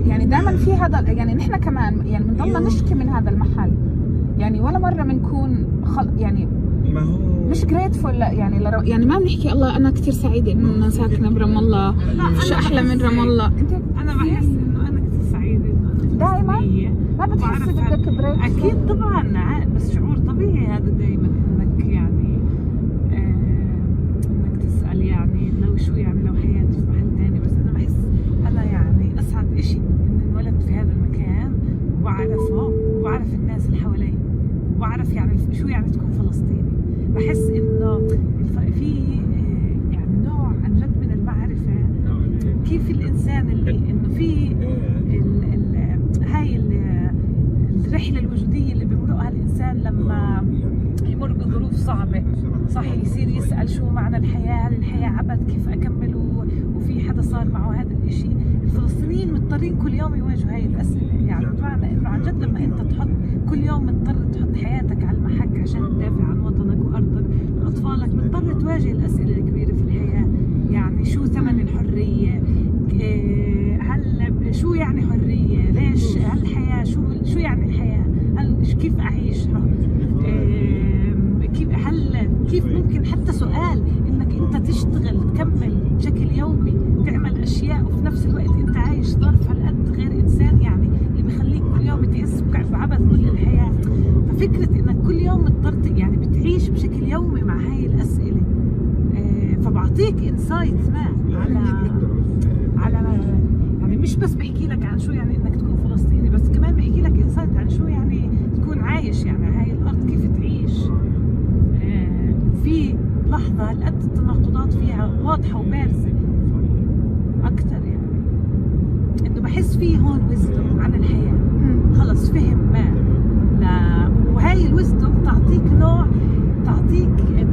Speaker 17: يعني دائما في هذا، يعني نحن كمان يعني بنضلنا نشكي من هذا المحل، يعني ولا مرة بنكون يعني
Speaker 14: ما هو
Speaker 17: مش جريتفول يعني يعني ما بنحكي الله انا كثير سعيدة انه انا ساكنة برام الله، مش احلى من رام الله. انت
Speaker 16: انا بحس انه انا كثير سعيدة
Speaker 17: دائما ما بتحسي بدك بريك؟
Speaker 16: اكيد طبعا، بس شعور طبيعي هذا دائما، انك يعني انك تسأل يعني لو شو يعني لو حياتي في محل ثاني. بس انا بحس انا يعني اسعد اشي اني انولدت في هذا المكان وبعرفه وبعرف الناس اللي حوالي وبعرف يعني شو يعني تكون فلسطيني. بحس انه في يعني نوع عن جد من المعرفة، كيف الانسان اللي انه في هاي الرحلة الوجودية اللي بيمرقها الانسان لما يمر بظروف صعبة، صح، يصير يسأل شو معنى الحياة، هل الحياة عبث، كيف أكمل، وفي حدا صار معه هذا الاشي. الفلسطينيين مضطرين كل يوم يواجهوا هاي الأسئلة، يعني بمعنى إنه عن جد لما أنت تحط كل يوم مضطر تحط حياتك على المحك عشان تدافع عن وطنك وأرضك وأطفالك، مضطر تواجه الأسئلة الكبيرة في الحياة. يعني شو ثمن الحرية؟ هل شو يعني حرية؟ ليش؟ هل الحياة شو يعني الحياة؟ كيف أعيشها؟ كيف ممكن حتى سؤال انك انت تشتغل تكمل بشكل يومي تعمل اشياء وفي نفس الوقت انت عايش ظرف هالقد غير انسان، يعني اللي بخليك كل يوم تحس بعبث كل الحياة. ففكرة انك كل يوم مضطر يعني بتعيش بشكل يومي مع هاي الاسئلة، فبعطيك انسايت ما على يعني مش بس بحكي لك عن شو يعني انك تكون فلسطيني، بس كمان بحكي لك انسايت عن شو يعني تكون عايش يعني هاي الارض كيف تعيش. في لحظة هالقد التناقضات فيها واضحة وبارزة أكثر، يعني إنه بحس فيه هون ويزدم عن الحياة، خلص فهم ما وهاي الويزدم تعطيك يعني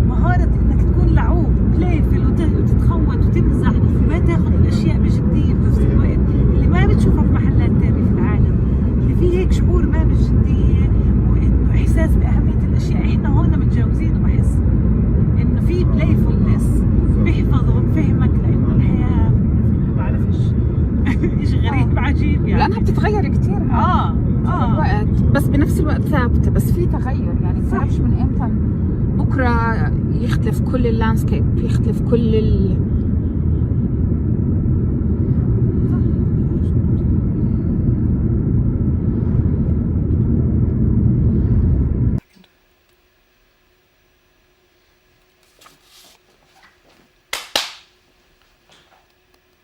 Speaker 16: مهارة إنك تكون لعوب بلايفل وتتخوت وتمزح وما تاخذ الأشياء بجدية بنفس الوقت، اللي ما بتشوفها في محلات تانية في العالم، اللي فيه هيك شعور ما بالجدية وإنه إحساس بأهمية الأشياء. إحنا هون متجاوزين، وبحس إنه في playfulness بيحفظوا فهمك، لأنه الحياة ما بعرفش إيش غريب عجيب يعني،
Speaker 17: لأنها بتتغير كتير الوقت، بس بنفس الوقت ثابتة، بس في تغير يعني ما بعرفش من إمتى بكرة يختلف كل اللاندسكيب، يختلف كل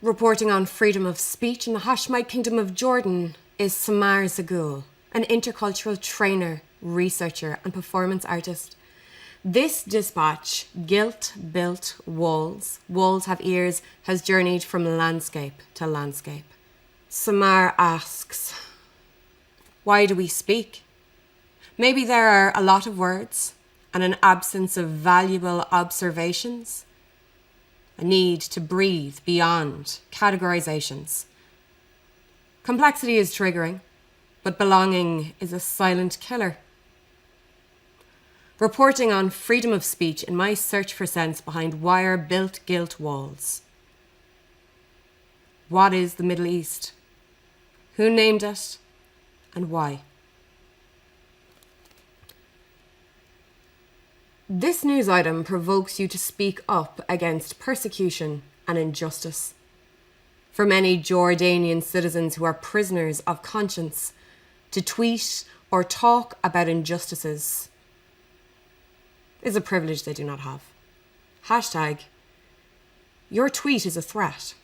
Speaker 12: Reporting on freedom of speech in the Hashemite Kingdom of Jordan is Samar Zaghul, an intercultural trainer, researcher and performance artist. This dispatch, Guilt Built Walls, Walls Have Ears, has journeyed from landscape to landscape. Samar asks, why do we speak? Maybe there are a lot of words and an absence of valuable observations. A need to breathe beyond categorizations. Complexity is triggering, but belonging is a silent killer. Reporting on freedom of speech in my search for sense behind wire-built guilt walls. What is the Middle East? Who named it, and why? This news item provokes you to speak up against persecution and injustice. for many Jordanian citizens who are prisoners of conscience to tweet or talk about injustices is a privilege they do not have. Hashtag, your tweet is a threat.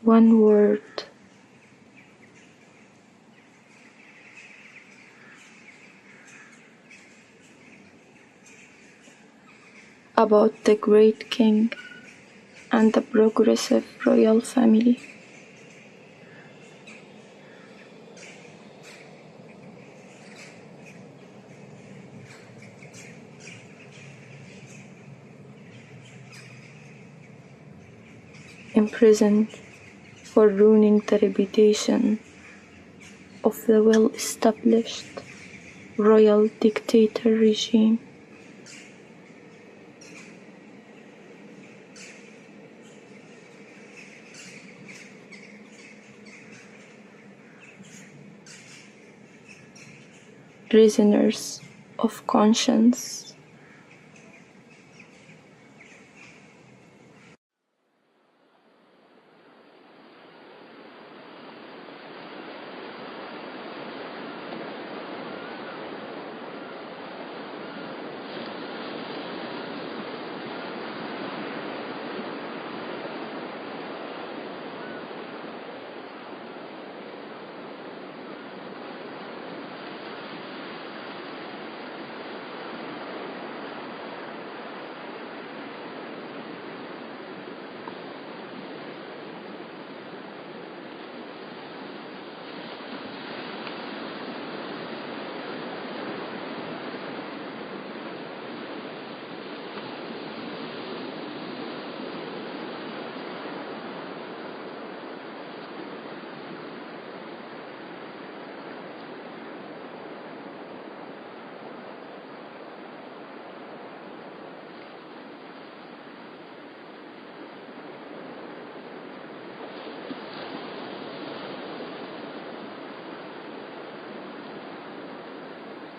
Speaker 18: One word. About the great king and the progressive royal family. Imprisoned for ruining the reputation of the well-established royal dictator regime. Prisoners of conscience.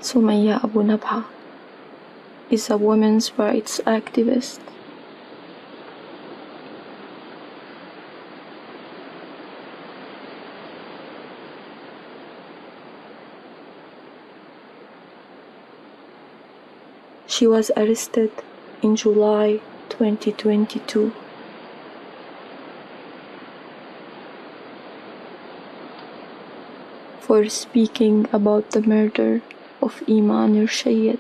Speaker 18: Sumaya Abu Nabha is a women's rights activist. She was arrested in July 2022. For speaking about the murder of Iman Urshayed,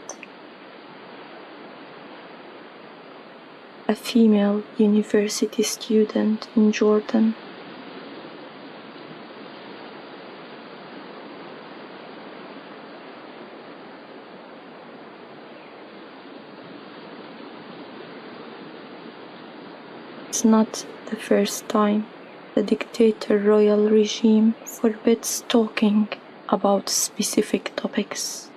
Speaker 18: a female university student in Jordan. It's not the first time the dictator royal regime forbids talking about specific topics.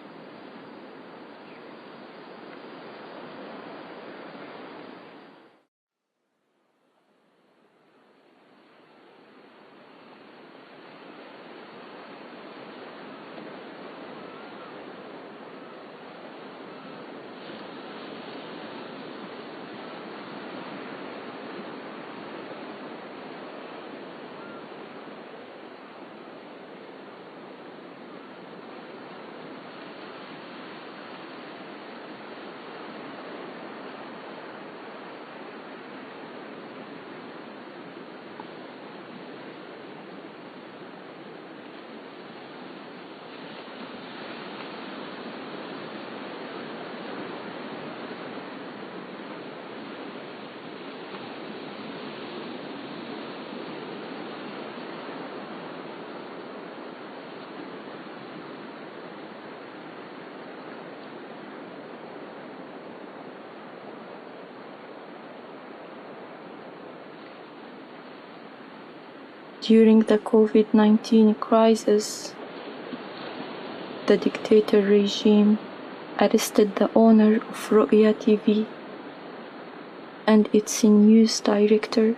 Speaker 18: During the COVID-19 crisis, the dictator regime arrested the owner of Ru'ya TV and its news director.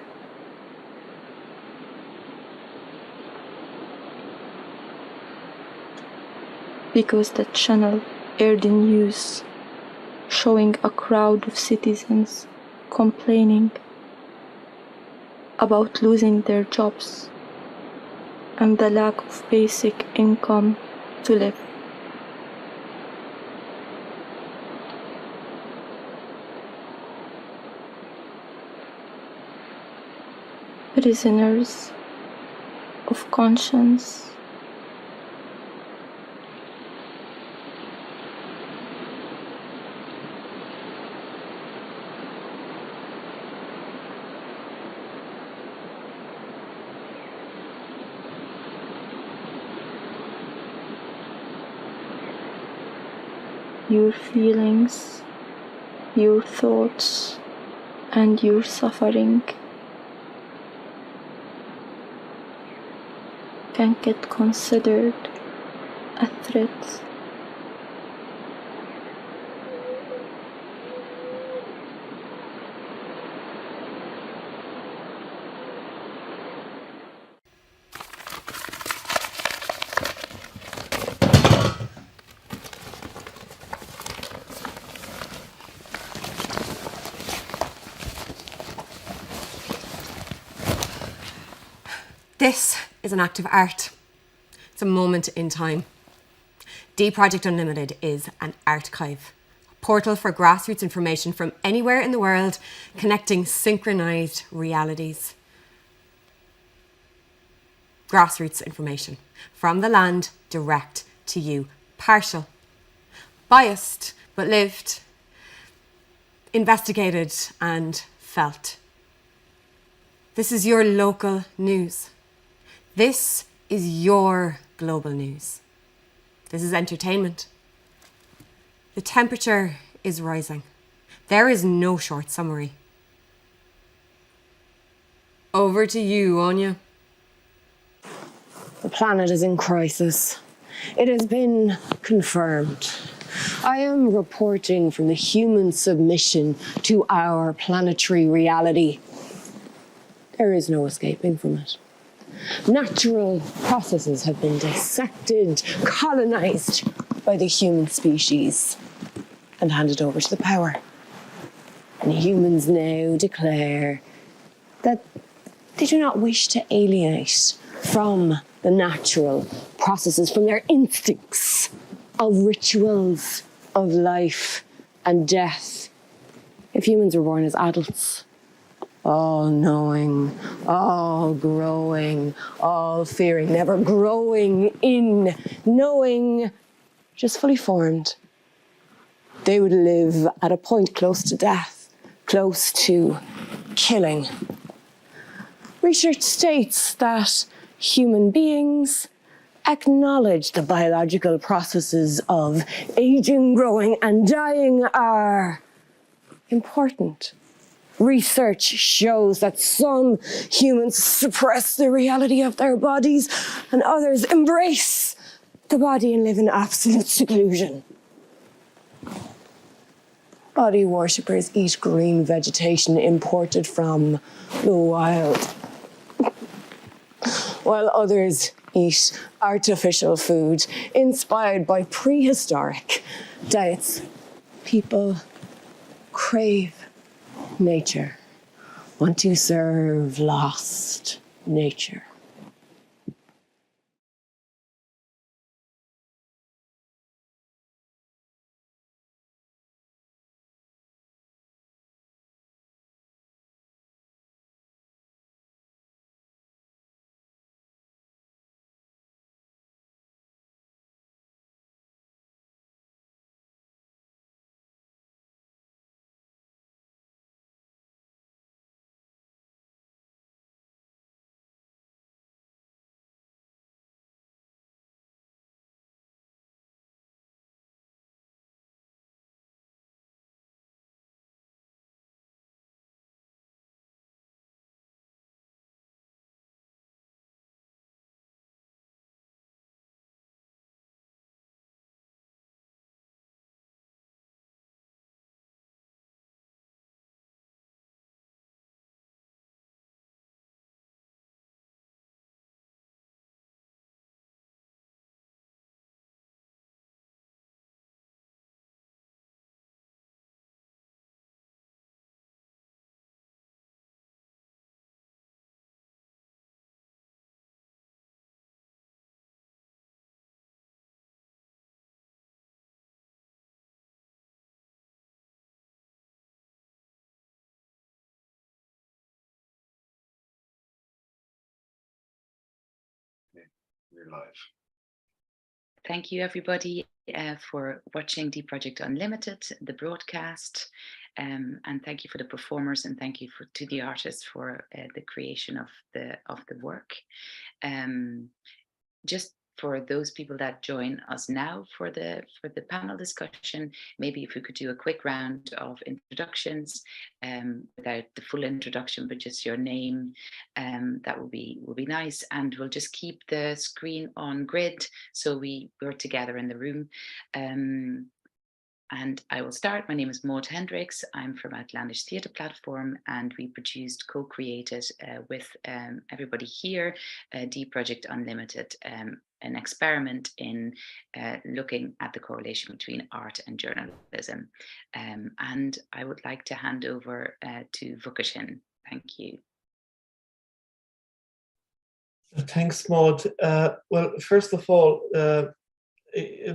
Speaker 18: Because the channel aired news showing a crowd of citizens complaining about losing their jobs and the lack of basic income to live. Prisoners of conscience. Your feelings, your thoughts, and your suffering can get considered a threat.
Speaker 12: This is an act of art. It's a moment in time. D Project Unlimited is an archive, a portal for grassroots information from anywhere in the world, connecting synchronized realities. Grassroots information from the land direct to you. Partial, biased, but lived, investigated and felt. This is your local news. This is your global news. This is entertainment. The temperature is rising. There is no short summary. Over to you, Anya.
Speaker 8: The planet is in crisis. It has been confirmed. I am reporting from the human submission to our planetary reality. There is no escaping from it. Natural processes have been dissected, colonized by the human species, and handed over to the power. And humans now declare that they do not wish to alienate from the natural processes, from their instincts of rituals of life and death. If humans were born as adults, all knowing, all growing, all fearing, never growing in knowing, just fully formed, they would live at a point close to death, close to killing. Research states that human beings acknowledge the biological processes of aging, growing, and dying are important. Research shows that some humans suppress the reality of their bodies and others embrace the body and live in absolute seclusion. Body worshippers eat green vegetation imported from the wild, while others eat artificial food inspired by prehistoric diets. People crave nature, want to serve lost nature.
Speaker 9: we're live.
Speaker 2: Thank you, everybody, for watching Deep Project Unlimited, the broadcast. And thank you for the performers, and thank you to the artists for the creation of the work. Just for those people that join us now for the panel discussion, maybe if we could do a quick round of introductions, without the full introduction, but just your name, that will be nice. And we'll just keep the screen on grid so we're together in the room. And I will start. My name is Maud Hendricks. I'm from Outlandish Theatre Platform, and we co-created with everybody here, Deep Project Unlimited, an experiment in looking at the correlation between art and journalism. And I would like to hand over to Vukasin. Thank you.
Speaker 4: Thanks, Maud. Well, first of all,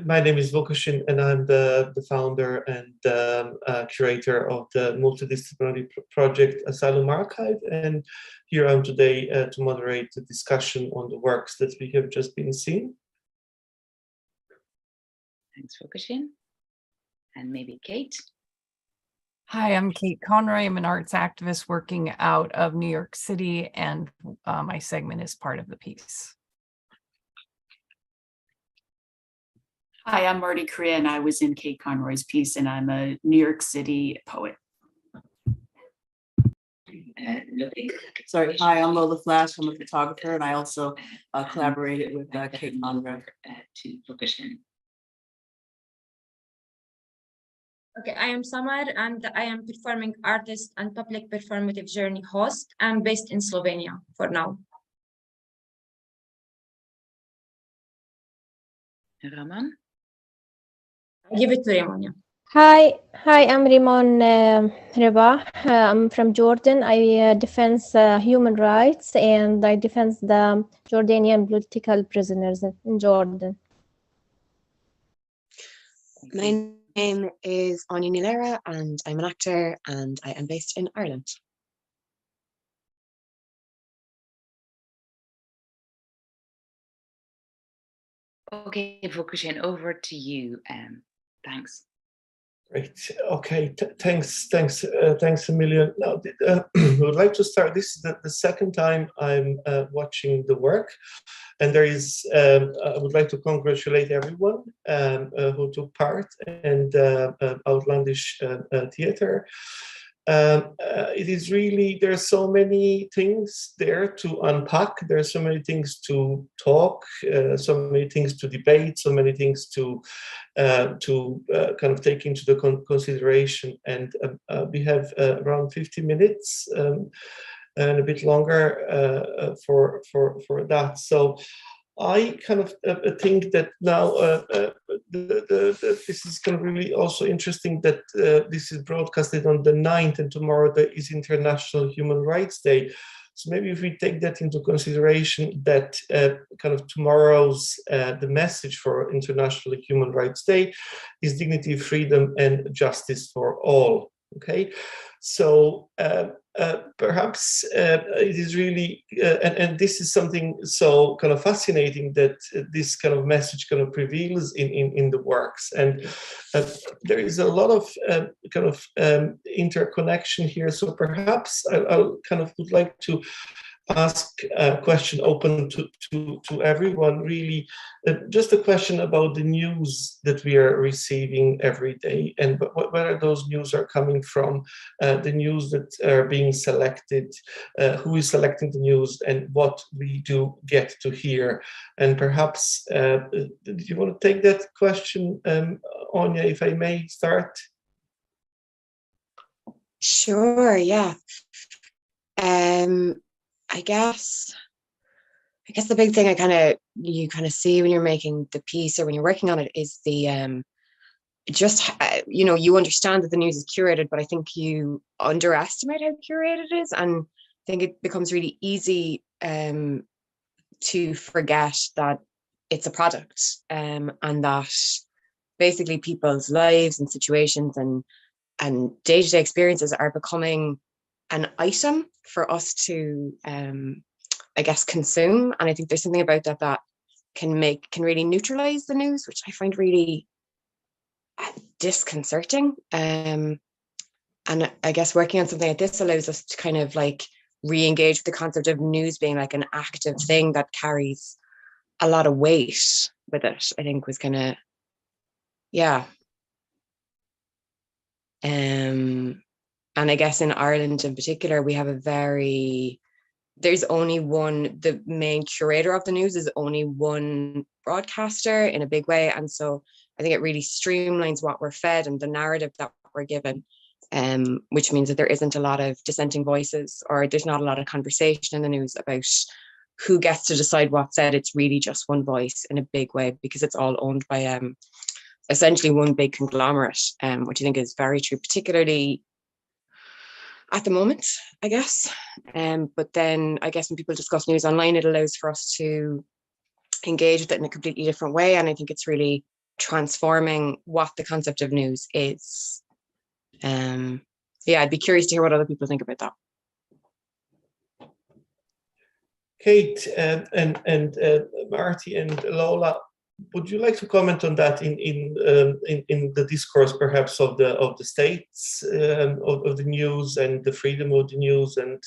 Speaker 4: my name is Vukasin, and I'm the founder and curator of the multidisciplinary project Asylum Archive. And here I'm today to moderate the discussion on the works that we have just been seeing.
Speaker 2: Thanks, Vukasin. And maybe Kate.
Speaker 3: Hi, I'm Kate Conroy. I'm an arts activist working out of New York City, and my segment is part of the piece.
Speaker 5: Hi, I'm Marty Correa, and I was in Kate Conroy's piece, and I'm a New York City poet.
Speaker 6: Sorry, hi, I'm Lola Flash. I'm a photographer, and I also collaborated with Kate Conroy.
Speaker 2: To Vukasin.
Speaker 1: Okay, I am Samar, and I am performing artist and public performative journey host. I'm based in Slovenia for now.
Speaker 2: Ramon?
Speaker 1: Give it to Ramon, yeah.
Speaker 7: Hi, I'm Rimon Reba. I'm from Jordan. I defend human rights, and I defend the Jordanian political prisoners in Jordan.
Speaker 8: My name is Anya Nilera, and I'm an actor, and I am based in Ireland.
Speaker 2: Okay, Vukasin, over to you. Thanks.
Speaker 4: Great. Okay. Thanks a million. Now, I would like to start. This is the second time I'm watching the work, and there is. I would like to congratulate everyone who took part, and Outlandish Theatre. It is really, there are so many things there to unpack. There are so many things to talk, so many things to debate, so many things to kind of take into the consideration. And we have around 50 minutes and a bit longer for that. So I kind of think that now this is kind of really also interesting that this is broadcasted on the 9th, and tomorrow there is International Human Rights Day. So maybe if we take that into consideration, that kind of tomorrow's the message for International Human Rights Day is dignity, freedom, and justice for all. Okay, so perhaps it is really, and this is something so kind of fascinating that this kind of message kind of prevails in the works, and there is a lot of kind of interconnection here. So perhaps I'll kind of would like to ask a question open to everyone, really, just a question about the news that we are receiving every day, and where those news are coming from, the news that are being selected, who is selecting the news, and what we do get to hear. And perhaps, do you want to take that question, Anya, if I may start?
Speaker 8: Sure, yeah. I guess the big thing you kind of see when you're making the piece or when you're working on it is the just you understand that the news is curated, but I think you underestimate how curated it is, and I think it becomes really easy to forget that it's a product, and that basically people's lives and situations and day-to-day experiences are becoming an item for us to, I guess, consume. And I think there's something about that can really neutralize the news, which I find really disconcerting. And I guess working on something like this allows us to kind of like re-engage with the concept of news being like an active thing that carries a lot of weight with it. I think was kind of, yeah. And I guess in Ireland in particular, we have there's only one, the main curator of the news is only one broadcaster in a big way. And so I think it really streamlines what we're fed and the narrative that we're given, which means that there isn't a lot of dissenting voices, or there's not a lot of conversation in the news about who gets to decide what's said. It's really just one voice in a big way, because it's all owned by essentially one big conglomerate, which I think is very true, particularly at the moment, I guess. But then I guess when people discuss news online, it allows for us to engage with it in a completely different way. And I think it's really transforming what the concept of news is. Yeah, I'd be curious to hear what other people think about that.
Speaker 4: Kate and Marty and Lola, would you like to comment on that in the discourse, perhaps, of the states of the news and the freedom of the news and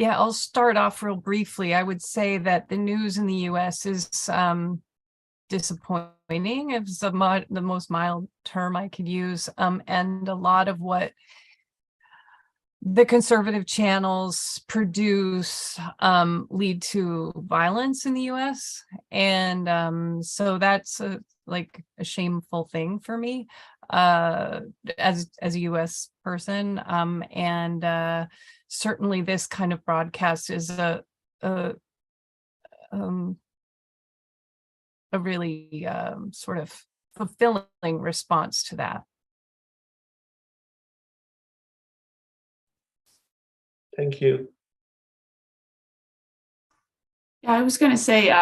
Speaker 3: Yeah, I'll start off real briefly. I would say that the news in the US is disappointing. It's the most mild term I could use. And a lot of what the conservative channels produce lead to violence in the US. And so that's like a shameful thing for me as a US person. And certainly this kind of broadcast is a really sort of fulfilling response to that.
Speaker 4: Thank you.
Speaker 5: Yeah, I was going to say,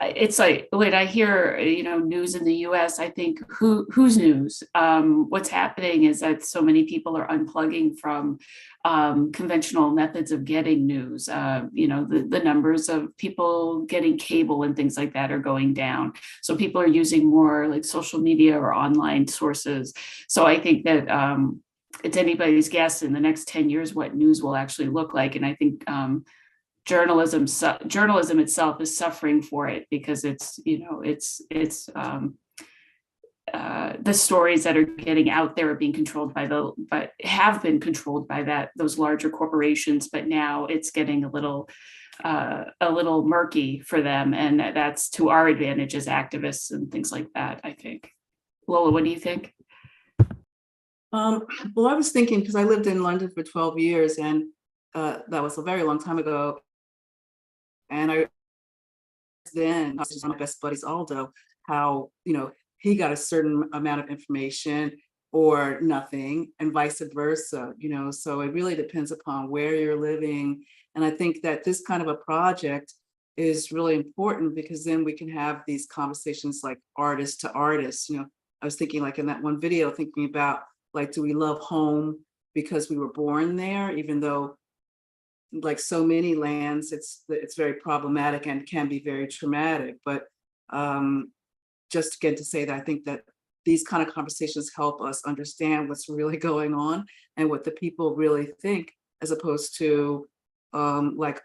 Speaker 5: it's like when I hear, news in the US, I think whose news? What's happening is that so many people are unplugging from conventional methods of getting news. The numbers of people getting cable and things like that are going down. So people are using more like social media or online sources. So I think that it's anybody's guess in the next 10 years what news will actually look like. And I think journalism itself is suffering for it, because it's the stories that are getting out there are being controlled have been controlled by those larger corporations, but now it's getting a little murky for them, and that's to our advantage as activists and things like that, I think. Lola, what do you think?
Speaker 6: Well, I was thinking, because I lived in London for 12 years, and that was a very long time ago. And I was one of my best buddies, Aldo, how, he got a certain amount of information or nothing, and vice versa, so it really depends upon where you're living. And I think that this kind of a project is really important, because then we can have these conversations like artist to artist. I was thinking, like in that one video, thinking about, like, do we love home because we were born there, even though, like so many lands, it's very problematic and can be very traumatic. But just again to say that I think that these kind of conversations help us understand what's really going on and what the people really think, as opposed to like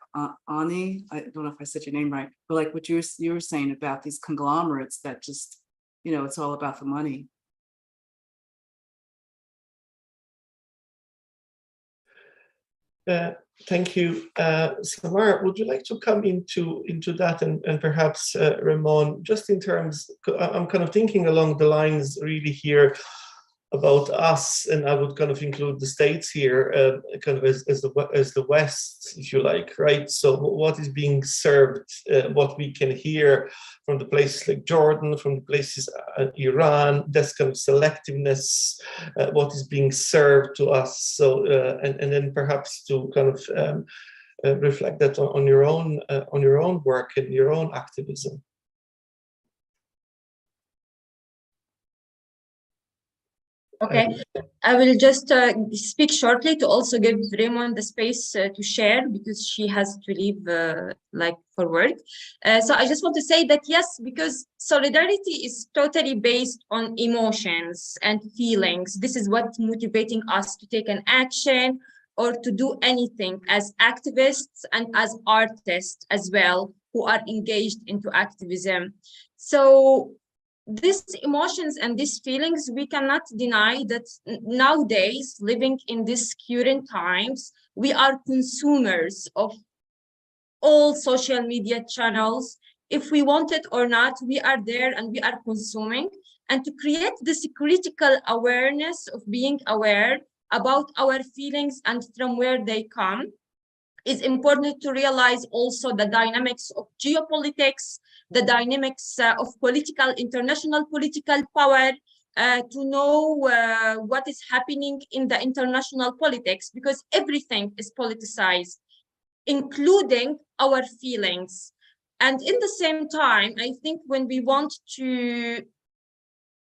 Speaker 6: Ani, I don't know if I said your name right, but like what you were saying about these conglomerates that just, it's all about the money.
Speaker 4: Thank you. Samara, would you like to come into that and perhaps Ramon, just in terms, I'm kind of thinking along the lines really here about us, and I would kind of include the States here, kind of as the West, if you like, right? So what is being served, what we can hear from the places like Jordan, from the places Iran, this kind of selectiveness, what is being served to us. So and then perhaps to kind of reflect that on your own work and your own activism.
Speaker 1: Okay, I will just speak shortly to also give Raymond the space to share because she has to leave like for work. So I just want to say that yes, because solidarity is totally based on emotions and feelings. This is what's motivating us to take an action or to do anything as activists and as artists as well who are engaged into activism. So these emotions and these feelings, we cannot deny that nowadays, living in these current times, we are consumers of all social media channels. If we want it or not, we are there and we are consuming. And to create this critical awareness of being aware about our feelings and from where they come, is important to realize also the dynamics of geopolitics, the dynamics of international political power, to know what is happening in the international politics, because everything is politicized, including our feelings. And in the same time, I think when we want to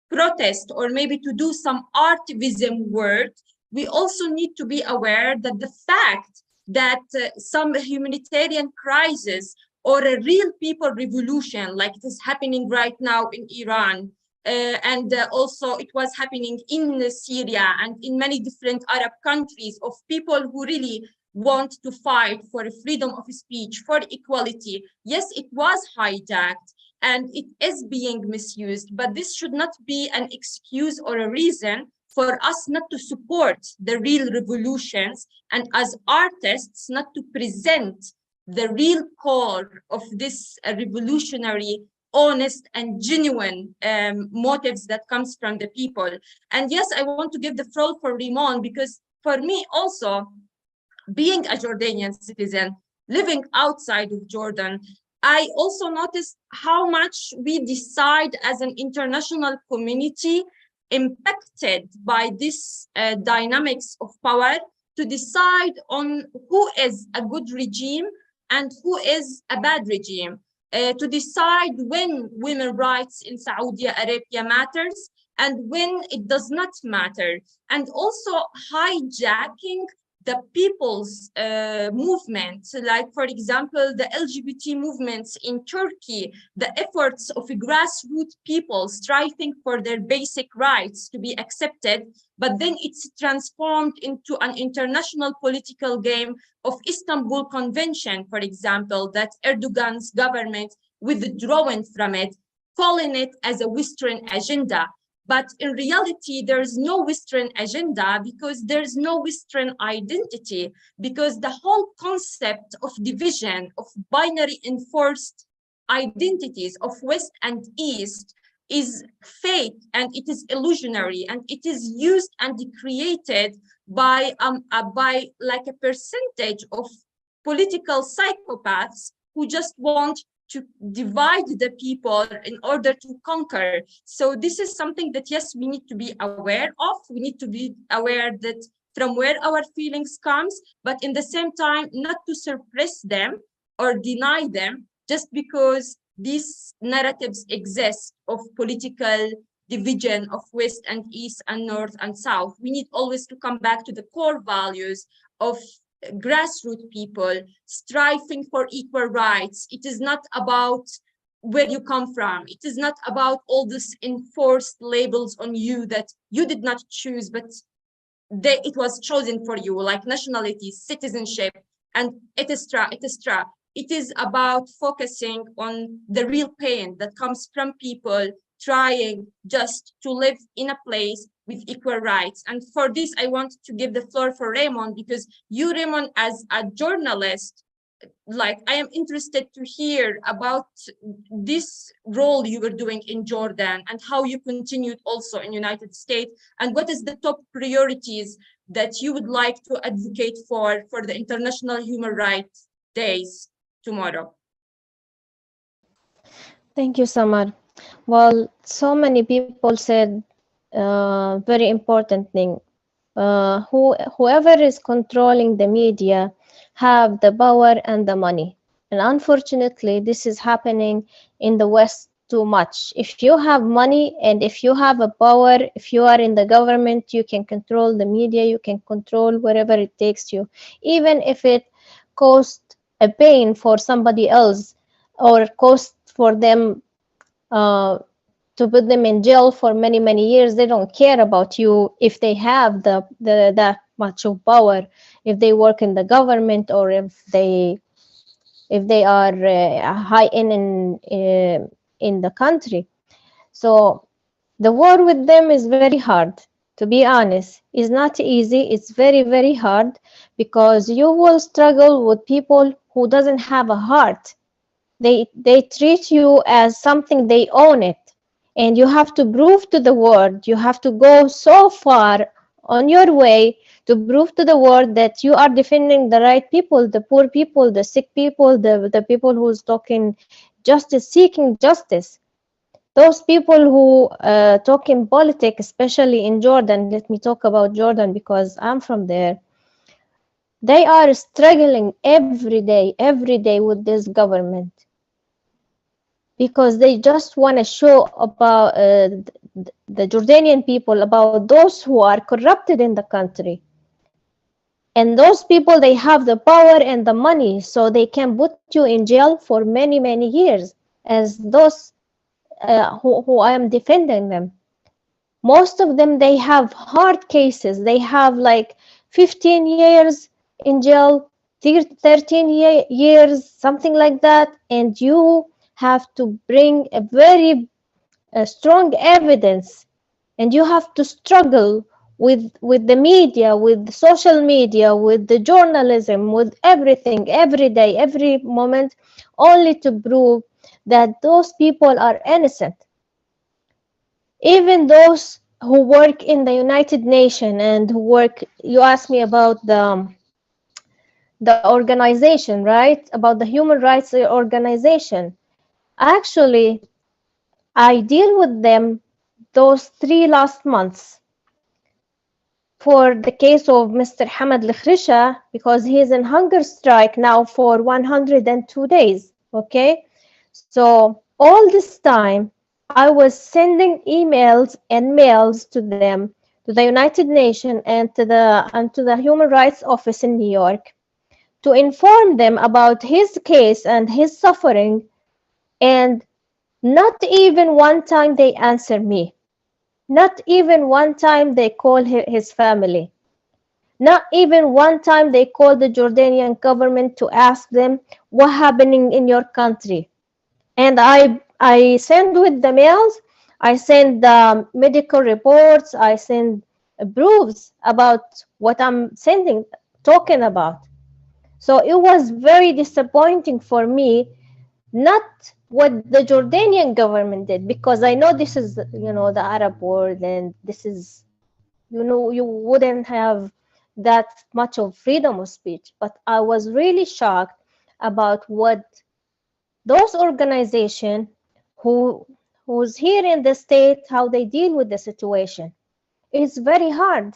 Speaker 1: protest or maybe to do some activism work, we also need to be aware that the fact that some humanitarian crisis or a real people revolution, like it is happening right now in Iran, and also it was happening in Syria and in many different Arab countries, of people who really want to fight for freedom of speech, for equality. Yes, it was hijacked and it is being misused, but this should not be an excuse or a reason for us not to support the real revolutions, and as artists not to present the real core of this revolutionary, honest and genuine motives that comes from the people. And yes, I want to give the floor for Raymond, because for me also, being a Jordanian citizen, living outside of Jordan, I also noticed how much we decide as an international community impacted by this dynamics of power to decide on who is a good regime and who is a bad regime, to decide when women's rights in Saudi Arabia matters and when it does not matter, and also hijacking the people's movements, like for example, the LGBT movements in Turkey, the efforts of grassroots people striving for their basic rights to be accepted, but then it's transformed into an international political game of Istanbul Convention, for example, that Erdogan's government withdrawing from it, calling it as a Western agenda. But in reality, there's no Western agenda because there's no Western identity, because the whole concept of division, of binary enforced identities of West and East is fake, and it is illusionary, and it is used and created by like a percentage of political psychopaths who just want to divide the people in order to conquer. So this is something that, yes, we need to be aware of. We need to be aware that from where our feelings comes, but in the same time, not to suppress them or deny them just because these narratives exist of political division of West and East and North and South. We need always to come back to the core values of grassroots people striving for equal rights. It is not about where you come from. It is not about all these enforced labels on you that you did not choose, but it was chosen for you, like nationality, citizenship, and etc. It is about focusing on the real pain that comes from people trying just to live in a place with equal rights. And for this, I want to give the floor for Raymond, because you, Raymond, as a journalist, like I am interested to hear about this role you were doing in Jordan and how you continued also in United States, and what is the top priorities that you would like to advocate for the International Human Rights Days tomorrow.
Speaker 7: Thank you, Samar. Well, so many people said very important thing. Whoever is controlling the media have the power and the money. And unfortunately, this is happening in the West too much. If you have money and if you have a power, if you are in the government, you can control the media, you can control wherever it takes you, even if it costs a pain for somebody else or cost for them to put them in jail for many, many years. They don't care about you if they have that much of power, if they work in the government or if they are high in the country. So the war with them is very hard, to be honest. It's not easy. It's very, very hard because you will struggle with people who doesn't have a heart. They treat you as something, they own it. And you have to prove to the world, you have to go so far on your way to prove to the world that you are defending the right people, the poor people, the sick people, the people who's talking justice, seeking justice. Those people who talk in politics, especially in Jordan, let me talk about Jordan because I'm from there. They are struggling every day with this government because they just want to show about the Jordanian people, about those who are corrupted in the country. And those people, they have the power and the money, so they can put you in jail for many, many years, as those who I am defending them. Most of them, they have hard cases. They have like 15 years in jail, 13 years, something like that. And you have to bring a very strong evidence, and you have to struggle with the media, with social media, with the journalism, with everything, every day, every moment, only to prove that those people are innocent. Even those who work in the United Nations and who work, you asked me about the organization, right? About the human rights organization. Actually, I deal with them those 3 last months for the case of Mr. Hamad Al-Khrisha, because he is in hunger strike now for 102 days, okay? So all this time, I was sending emails and mails to them, to the United Nations and to the Human Rights Office in New York, to inform them about his case and his suffering, and not even one time they answer me. Not even one time they call his family. Not even one time they call the Jordanian government to ask them what's happening in your country. And I send with the mails, I send the medical reports, I send proofs about what I'm talking about. So it was very disappointing for me, not what the Jordanian government did, because I know this is, the Arab world, and this is, you wouldn't have that much of freedom of speech. But I was really shocked about what those organizations who's here in the state, how they deal with the situation. It's very hard.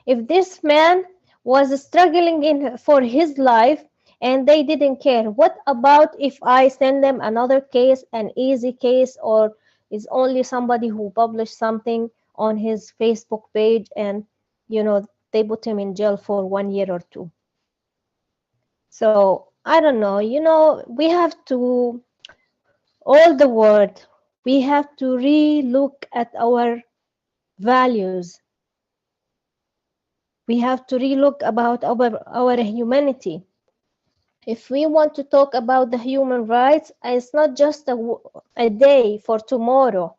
Speaker 7: If this man was struggling for his life, and they didn't care, what about if I send them another case, an easy case, or is only somebody who published something on his Facebook page and, they put him in jail for 1 year or 2. So I don't know, we have to, all the world, we have to re-look at our values. We have to re-look about our humanity. If we want to talk about the human rights, it's not just a day for tomorrow.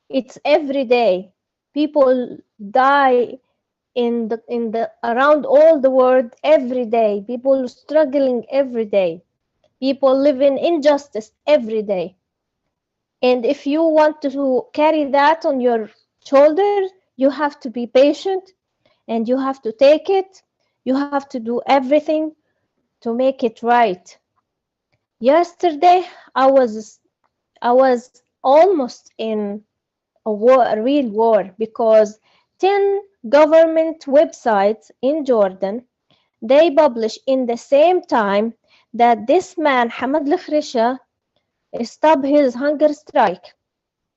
Speaker 7: It's every day. People die in the around all the world every day. People struggling every day. People live in injustice every day. And if you want to carry that on your shoulders, you have to be patient, and you have to take it. You have to do everything to make it right. Yesterday, I was almost in a real war, because 10 government websites in Jordan, they publish in the same time that this man, Hamad Al-Khrisha, stopped his hunger strike.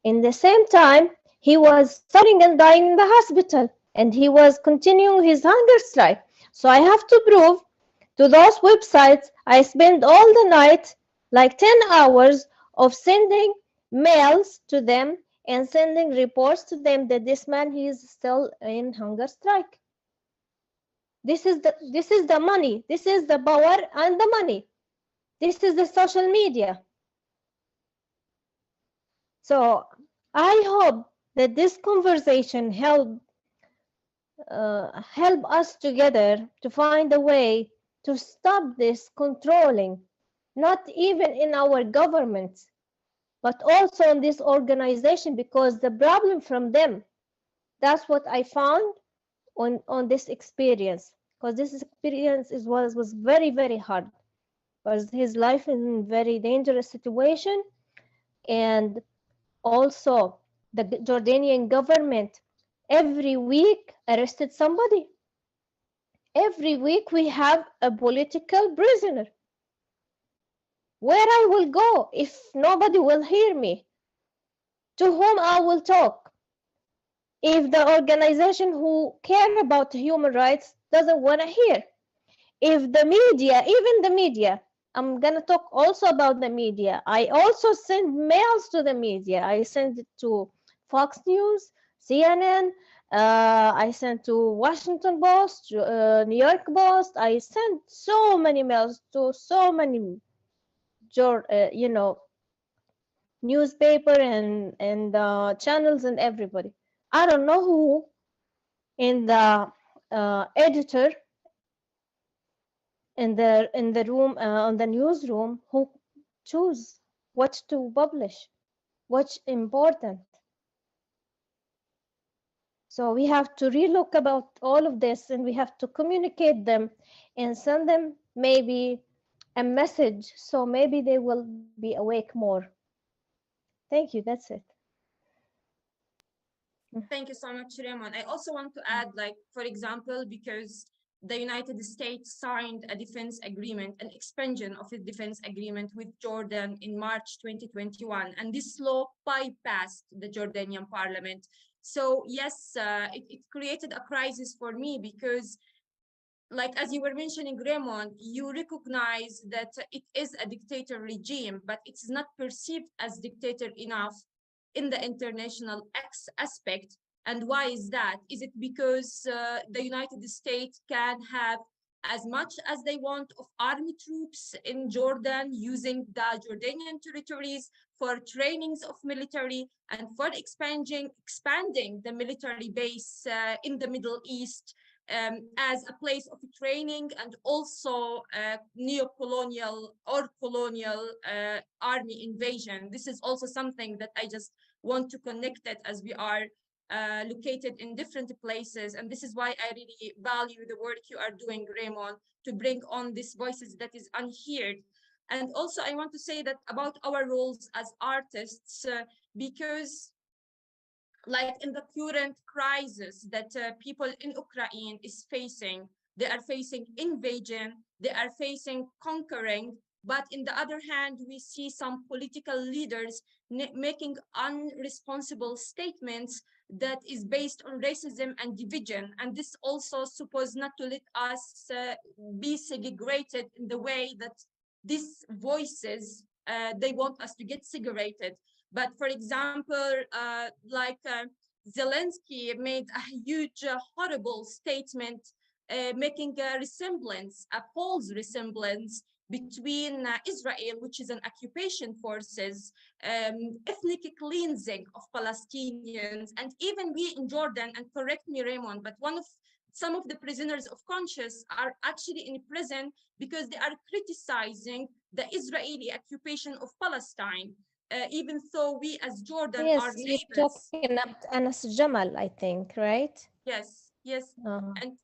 Speaker 7: In the same time, he was suffering and dying in the hospital, and he was continuing his hunger strike. So I have to prove to those websites, I spent all the night, like 10 hours, of sending mails to them and sending reports to them that this man, he is still in hunger strike. This is the money. This is the power and the money. This is the social media. So I hope that this conversation help us together to find a way to stop this controlling, not even in our governments, but also in this organization, because the problem from them, that's what I found on this experience, because this experience was very, very hard, because his life is in a very dangerous situation. And also the Jordanian government every week arrested somebody. Every week we have a political prisoner. Where I will go if nobody will hear me? To whom I will talk? If the organization who care about human rights doesn't want to hear? If the media, even the media, I'm gonna talk also about the media. I also send mails to the media. I send it to Fox News, CNN, I sent to Washington Post, New York Post. I sent so many mails to so many, newspaper and channels and everybody. I don't know who in the editor in the room on the newsroom who choose what to publish, what's important. So we have to relook about all of this, and we have to communicate them and send them maybe a message, so maybe they will be awake more. Thank you. That's it.
Speaker 1: Thank you so much, Raymond. I also want to add, like, for example, because the United States signed a defense agreement, an expansion of a defense agreement with Jordan in March 2021, and this law bypassed the Jordanian parliament. So yes, it created a crisis for me because, like, as you were mentioning, Raymond, you recognize that it is a dictator regime, but it's not perceived as dictator enough in the international aspect. And why is that? Is it because the United States can have as much as they want of army troops in Jordan, using the Jordanian territories for trainings of military and for expanding the military base in the Middle East as a place of training and also neo-colonial or colonial army invasion? This is also something that I just want to connect it, as we are located in different places, and this is why I really value the work you are doing, Raymond, to bring on these voices that is unheard. And also I want to say that about our roles as artists, because like in the current crisis that people in Ukraine is facing, they are facing invasion, they are facing conquering, but in the other hand, we see some political leaders making unresponsible statements that is based on racism and division. And this also supposed not to let us be segregated in the way that these voices, they want us to get segregated. But for example, Zelensky made a huge, horrible statement, making a resemblance, a false resemblance between Israel, which is an occupation forces, ethnic cleansing of Palestinians, and even we in Jordan, and correct me, Raymond, but some of the prisoners of conscience are actually in prison because they are criticizing the Israeli occupation of Palestine. Even though we as Jordan are neighbors.
Speaker 7: Yes, you're talking about Anas Jamal, I think, right?
Speaker 1: Yes, and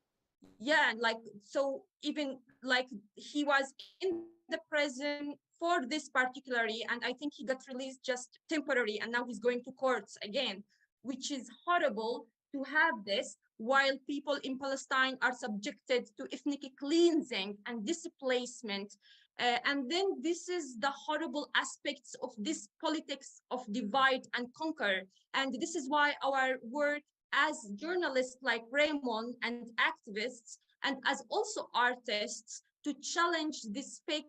Speaker 1: yeah, like, so even like he was in the prison for this particularly, and I think he got released just temporary, and now he's going to courts again, which is horrible to have this while people in Palestine are subjected to ethnic cleansing and displacement And then this is the horrible aspects of this politics of divide and conquer. And this is why our work as journalists like Raymond and activists, and as also artists, to challenge this fake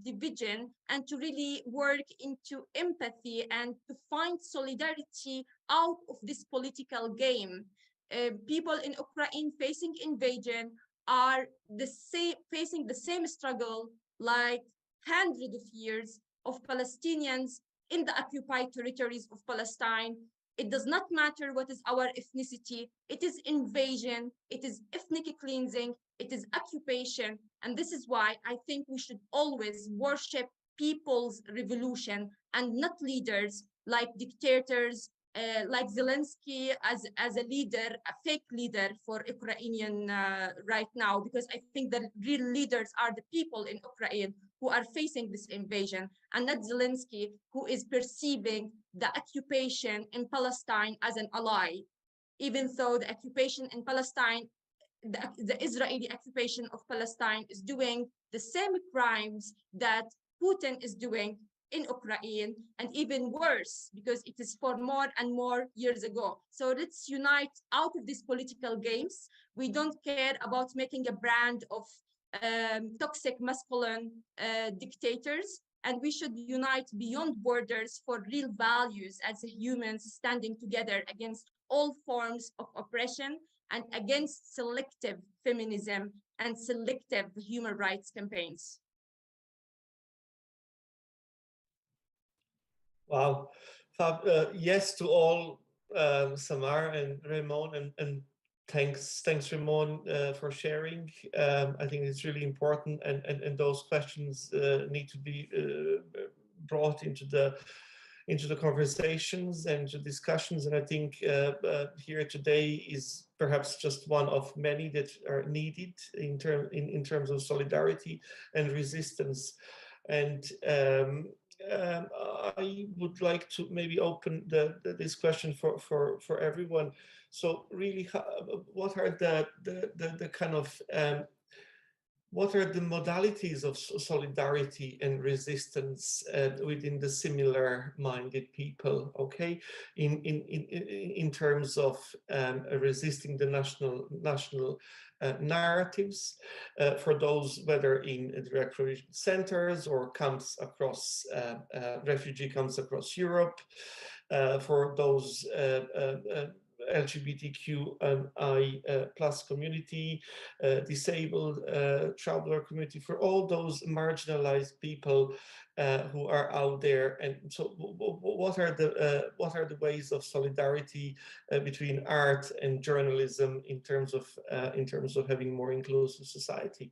Speaker 1: division and to really work into empathy and to find solidarity out of this political game. People in Ukraine facing invasion are facing the same struggle like hundreds of years of Palestinians in the occupied territories of Palestine. It does not matter what is our ethnicity. It is invasion, it is ethnic cleansing, it is occupation. And this is why I think we should always worship people's revolution and not leaders like dictators, like Zelensky as a leader, a fake leader for Ukrainian right now, because I think the real leaders are the people in Ukraine who are facing this invasion, and not Zelensky, who is perceiving the occupation in Palestine as an ally, even though the occupation in Palestine, the Israeli occupation of Palestine is doing the same crimes that Putin is doing in Ukraine, and even worse, because it is for more and more years ago. So let's unite out of these political games. We don't care about making a brand of toxic masculine dictators, and we should unite beyond borders for real values as humans, standing together against all forms of oppression and against selective feminism and selective human rights campaigns.
Speaker 4: Wow. Yes to all, Samar and Raymond, and thanks Raymond for sharing. I think it's really important, and those questions need to be brought into the conversations and the discussions. And I think here today is perhaps just one of many that are needed in terms of solidarity and resistance. And I would like to maybe open this question for everyone. So really, what are the kind of what are the modalities of solidarity and resistance within the similar-minded people? Okay, in terms of resisting the national narratives for those, whether in direct refugee centers or camps across refugee camps across Europe, for those LGBTQI plus community, disabled traveler community, for all those marginalized people who are out there. And so, what are the ways of solidarity between art and journalism in terms of having more inclusive society?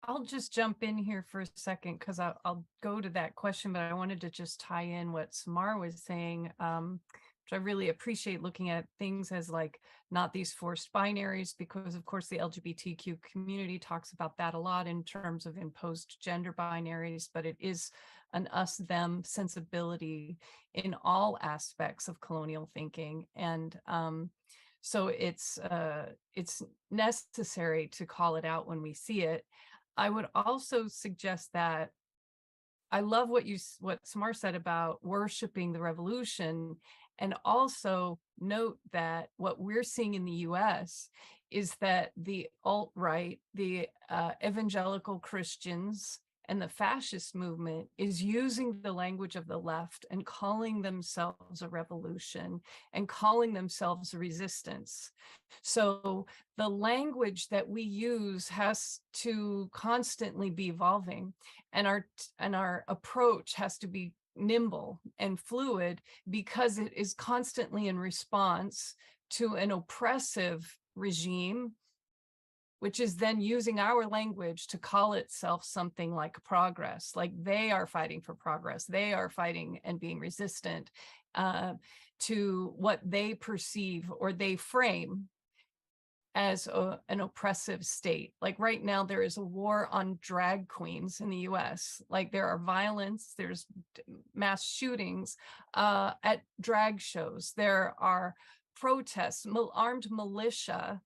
Speaker 3: I'll just jump in here for a second because I'll go to that question, but I wanted to just tie in what Samar was saying. I really appreciate looking at things as like not these forced binaries, because of course the LGBTQ community talks about that a lot in terms of imposed gender binaries, but it is an us-them sensibility in all aspects of colonial thinking. And so it's necessary to call it out when we see it. I would also suggest that I love what Samar said about worshiping the revolution, and also note that what we're seeing in the US is that the alt-right, the evangelical Christians, and the fascist movement is using the language of the left and calling themselves a revolution and calling themselves a resistance. So the language that we use has to constantly be evolving, and our approach has to be nimble and fluid, because it is constantly in response to an oppressive regime, which is then using our language to call itself something like progress, like they are fighting for progress. They are fighting and being resistant to what they perceive or they frame as an oppressive state. Like right now, there is a war on drag queens in the US. Like there are violence, there's mass shootings at drag shows. There are protests, armed militia,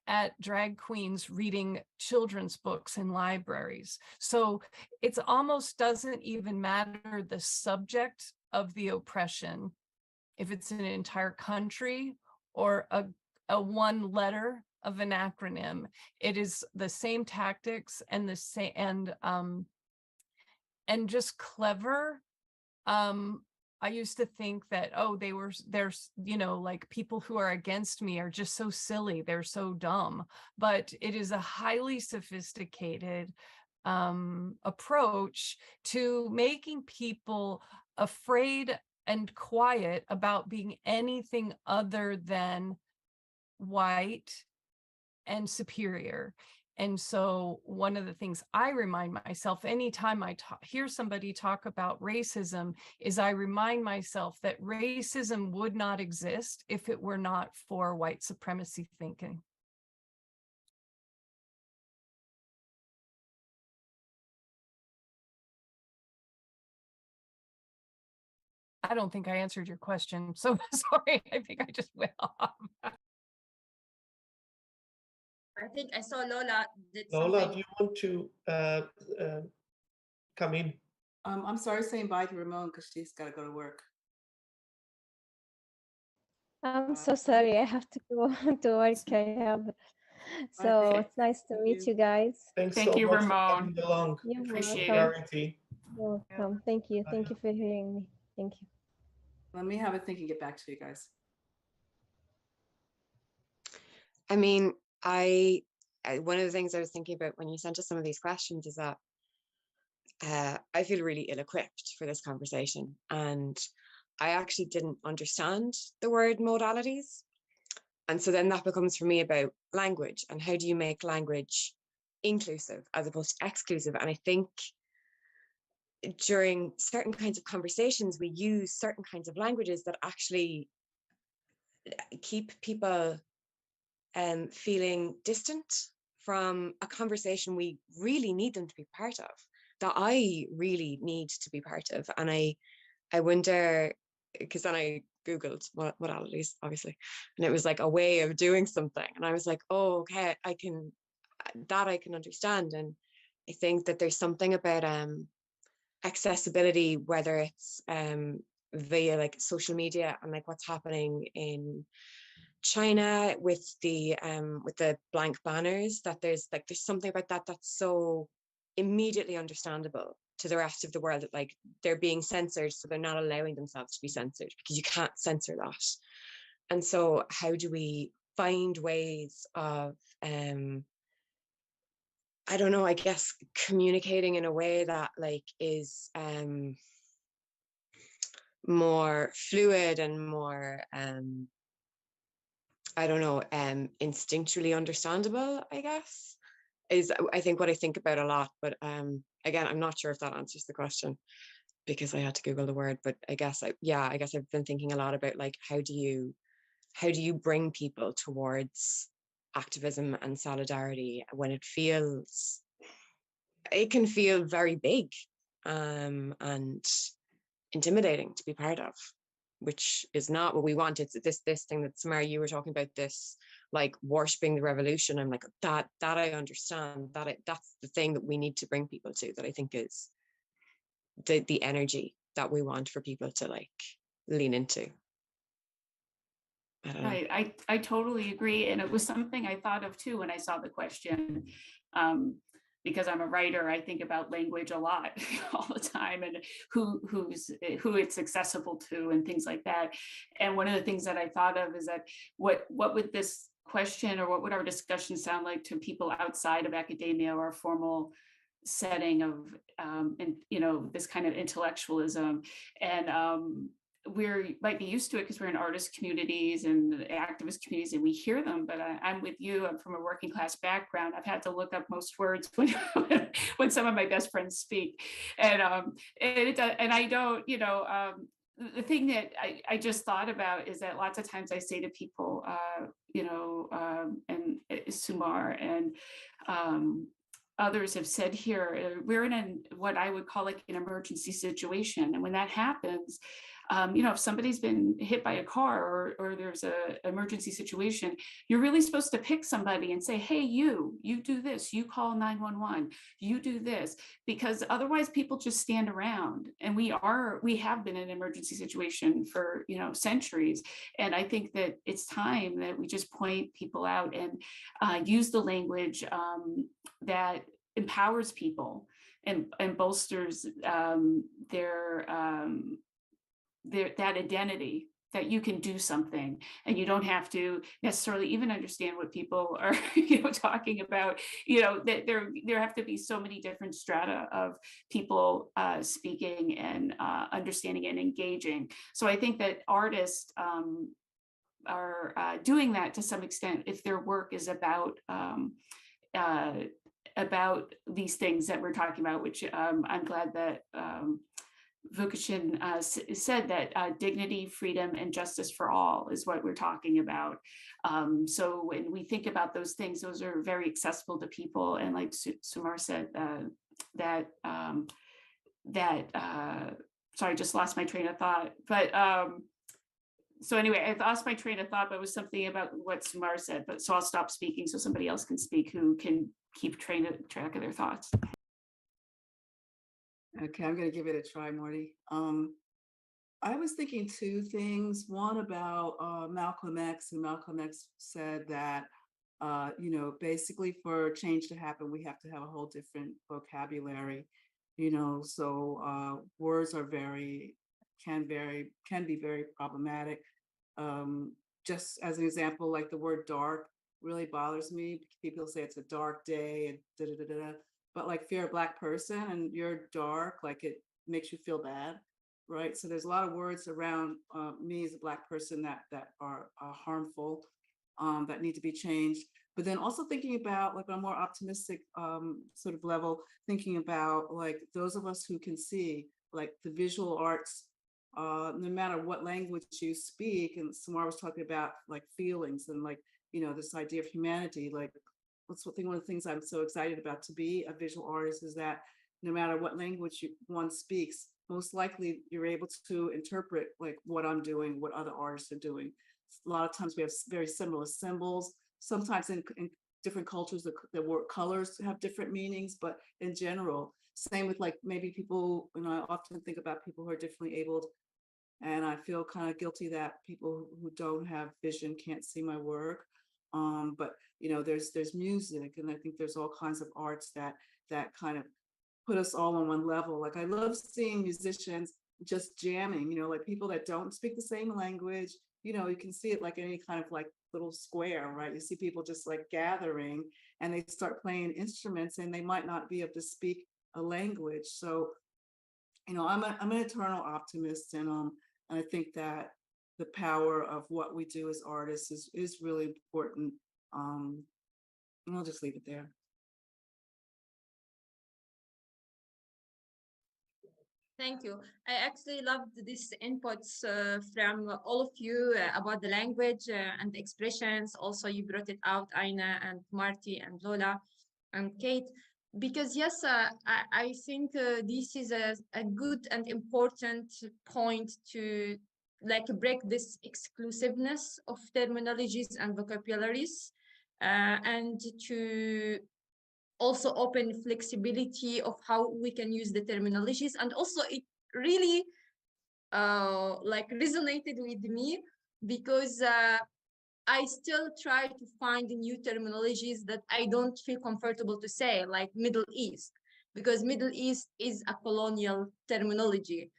Speaker 3: at drag queens reading children's books in libraries. So it's almost doesn't even matter the subject of the oppression, if it's an entire country or a one letter of an acronym. It is the same tactics and the same and just clever. I used to think that, oh, there's, you know, like people who are against me are just so silly, they're so dumb. But it is a highly sophisticated approach to making people afraid and quiet about being anything other than white and superior. And so one of the things I remind myself anytime I hear somebody talk about racism is I remind myself that racism would not exist if it were not for white supremacy thinking. I don't think I answered your question, so sorry, I think I just went off.
Speaker 1: I think I saw Lola did
Speaker 4: Lola,
Speaker 1: something.
Speaker 4: do you want to come in?
Speaker 6: I'm sorry saying bye to Ramon because she's got to go to work.
Speaker 7: I'm so sorry. I have to go to work. I have. So it's nice to meet you guys.
Speaker 4: Thanks
Speaker 5: Thank
Speaker 4: so
Speaker 5: you,
Speaker 4: much
Speaker 5: Ramon.
Speaker 4: for coming along.
Speaker 7: You're
Speaker 5: Appreciate
Speaker 7: welcome.
Speaker 5: it.
Speaker 7: You're welcome. Thank you. Thank you for hearing me. Thank you.
Speaker 6: Let me have a think and get back to you guys.
Speaker 8: I mean, one of the things I was thinking about when you sent us some of these questions is that I feel really ill-equipped for this conversation, and I actually didn't understand the word modalities. And so then that becomes for me about language and how do you make language inclusive as opposed to exclusive. And I think during certain kinds of conversations, we use certain kinds of languages that actually keep people feeling distant from a conversation we really need them to be part of, that I really need to be part of. And I wonder, because then I Googled modalities, obviously, and it was like a way of doing something. And I was like, oh, okay, I can understand. And I think that there's something about accessibility, whether it's via like social media and like what's happening in China with the blank banners, that there's something about that that's so immediately understandable to the rest of the world, that like they're being censored, so they're not allowing themselves to be censored because you can't censor that. And so how do we find ways of I don't know, I guess communicating in a way that like is more fluid and more I don't know, instinctually understandable, I guess, is I think what I think about a lot. But again, I'm not sure if that answers the question because I had to Google the word. But I guess I've been thinking a lot about like how do you bring people towards activism and solidarity when it can feel very big and intimidating to be part of, which is not what we want. It's this thing that Samara, you were talking about, this like worshipping the revolution. I'm like, that I understand, that's the thing that we need to bring people to, that I think is the energy that we want for people to like lean into.
Speaker 5: Right, I totally agree. And it was something I thought of too when I saw the question. Because I'm a writer, I think about language a lot all the time, and who it's accessible to and things like that. And one of the things that I thought of is that what would this question or what would our discussion sound like to people outside of academia or a formal setting of and this kind of intellectualism. And we might be used to it because we're in artist communities and activist communities and we hear them, but I'm with you. I'm from a working class background. I've had to look up most words when some of my best friends speak. And I don't, the thing that I just thought about is that lots of times I say to people, and Sumar and others have said here, we're in what I would call like an emergency situation. And when that happens, if somebody's been hit by a car or there's a emergency situation, you're really supposed to pick somebody and say, hey, you do this, you call 911, you do this, because otherwise people just stand around. And we have been in an emergency situation for, centuries. And I think that it's time that we just point people out and use the language that empowers people and bolsters their that identity, that you can do something and you don't have to necessarily even understand what people are talking about. That there have to be so many different strata of people speaking and understanding and engaging. So I think that artists are doing that to some extent if their work is about these things that we're talking about, which I'm glad that Vukašin said that dignity, freedom, and justice for all is what we're talking about. So when we think about those things, those are very accessible to people. And like Sumar said, sorry, just lost my train of thought. But so anyway, I lost my train of thought, but it was something about what Sumar said. But so I'll stop speaking so somebody else can speak who can keep track of their thoughts.
Speaker 6: Okay, I'm going to give it a try, Marty. I was thinking two things. One about Malcolm X, and Malcolm X said that, basically for change to happen, we have to have a whole different vocabulary, so words are can be very problematic. Just as an example, like the word dark really bothers me. People say it's a dark day and da-da-da-da-da. But like if you're a Black person and you're dark, like it makes you feel bad, right? So there's a lot of words around me as a Black person that are harmful, that need to be changed. But then also thinking about, like, on a more optimistic sort of level, thinking about like those of us who can see, like the visual arts, no matter what language you speak. And Sumar was talking about like feelings and like, this idea of humanity. Like, one of the things I'm so excited about to be a visual artist is that no matter what language one speaks, most likely you're able to interpret like what I'm doing, what other artists are doing. A lot of times we have very similar symbols. Sometimes in different cultures, the word colors have different meanings, but in general, same with like maybe people, I often think about people who are differently abled, and I feel kind of guilty that people who don't have vision can't see my work. But there's music, and I think there's all kinds of arts that kind of put us all on one level. Like I love seeing musicians just jamming, like people that don't speak the same language. You can see it like any kind of like little square, right? You see people just like gathering and they start playing instruments and they might not be able to speak a language. So, I'm an eternal optimist, and I think that the power of what we do as artists is really important. And I'll just leave it there.
Speaker 1: Thank you. I actually loved these inputs from all of you about the language and the expressions. Also, you brought it out, Aina and Marty and Lola and Kate, because yes, I think this is a good and important point to break this exclusiveness of terminologies and vocabularies, and to also open flexibility of how we can use the terminologies. And also it really resonated with me, because I still try to find new terminologies that I don't feel comfortable to say, like Middle East, because Middle East is a colonial terminology,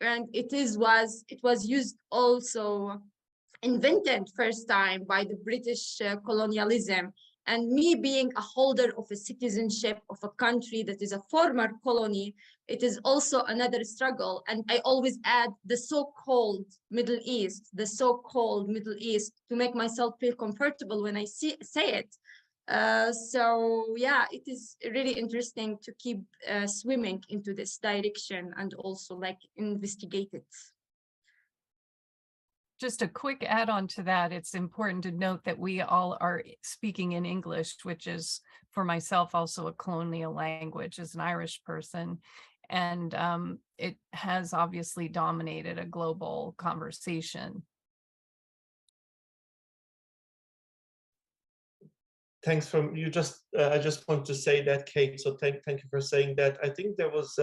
Speaker 1: and it was used also, invented first time by the British colonialism. And me being a holder of a citizenship of a country that is a former colony, it is also another struggle. And I always add the so-called Middle East, to make myself feel comfortable when I say it. So yeah, it is really interesting to keep swimming into this direction and also investigate it.
Speaker 3: Just a quick add-on to that, it's important to note that we all are speaking in English, which is, for myself, also a colonial language as an Irish person. And it has obviously dominated a global conversation.
Speaker 4: Thanks from you. I just want to say that, Kate. So thank you for saying that. I think there was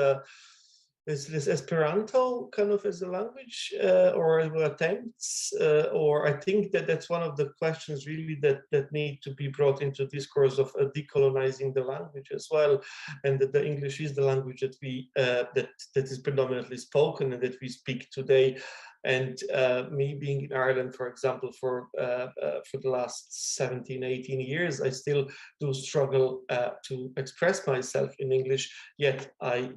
Speaker 4: this Esperanto kind of as a language or attempts, or I think that's one of the questions really that need to be brought into discourse of decolonizing the language as well, and that the English is the language that we that is predominantly spoken and that we speak today. And me being in Ireland, for example, for the last 17, 18 years, I still do struggle to express myself in English, yet I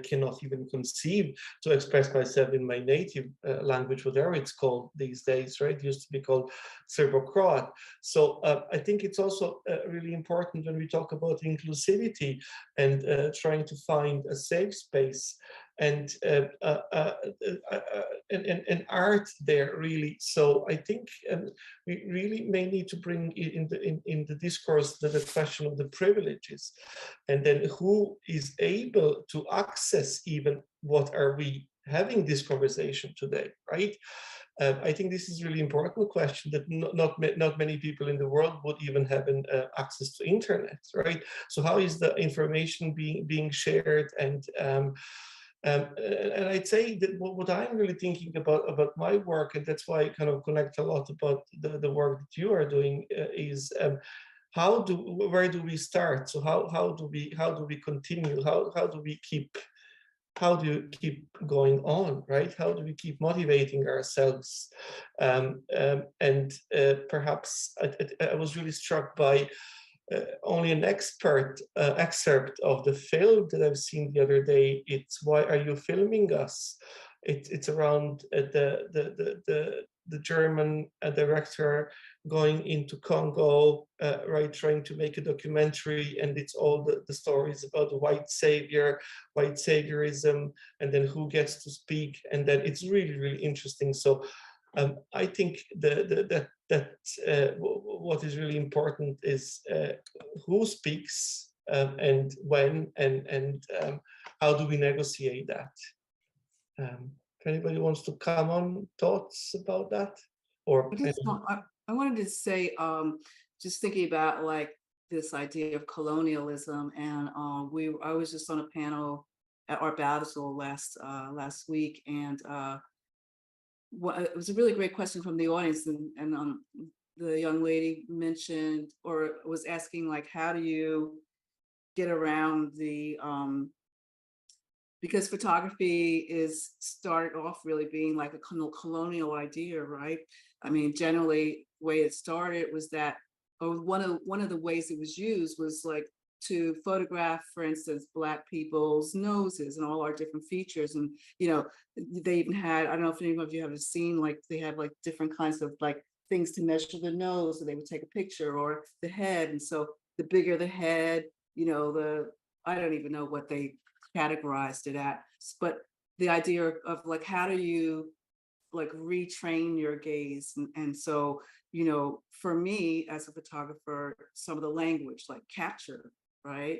Speaker 4: cannot even conceive to express myself in my native language, whatever it's called these days, right? It used to be called Serbo-Croat. So I think it's also really important when we talk about inclusivity and trying to find a safe space and art there, really. So I think we really may need to bring in the discourse the question of the privileges, and then who is able to access even what are we having this conversation today, right? I think this is really important question that not many people in the world would even have access to internet, right? So how is the information being shared? And I'd say that what I'm really thinking about my work, and that's why I kind of connect a lot about the work that you are doing, is where do we start? So how do we continue? How do you keep going on, right? How do we keep motivating ourselves? Perhaps I was really struck by only an excerpt of the film that I've seen the other day. It's Why Are You Filming Us? It's around the German director going into Congo, right, trying to make a documentary, and it's all the stories about the white saviorism, and then who gets to speak, and then it's really, really interesting. So I think that what is really important is who speaks and when, and how do we negotiate that? If anybody wants to come on, thoughts about that? Or
Speaker 6: I wanted to say, just thinking about like this idea of colonialism, and I was just on a panel at Art Basel last week, and it was a really great question from the audience, and the young lady mentioned or was asking, like, how do you get around the because photography started off really being like a colonial idea, right? I mean, generally, the way it started was that, or one of the ways it was used was like to photograph, for instance, Black people's noses and all our different features. And, you know, they even had, I don't know if any of you have seen, like they have like different kinds of like things to measure the nose, so they would take a picture, or the head. And so the bigger the head, you know, I don't even know what they categorized it at, but the idea of like, how do you like retrain your gaze? And so, you know, for me as a photographer, some of the language like capture, right?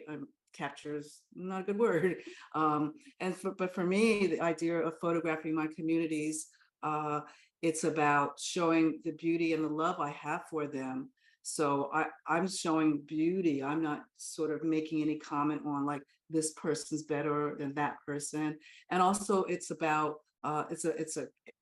Speaker 6: Capture is not a good word. But for me, the idea of photographing my communities, it's about showing the beauty and the love I have for them. So I'm showing beauty. I'm not sort of making any comment on like this person's better than that person. And also it's about I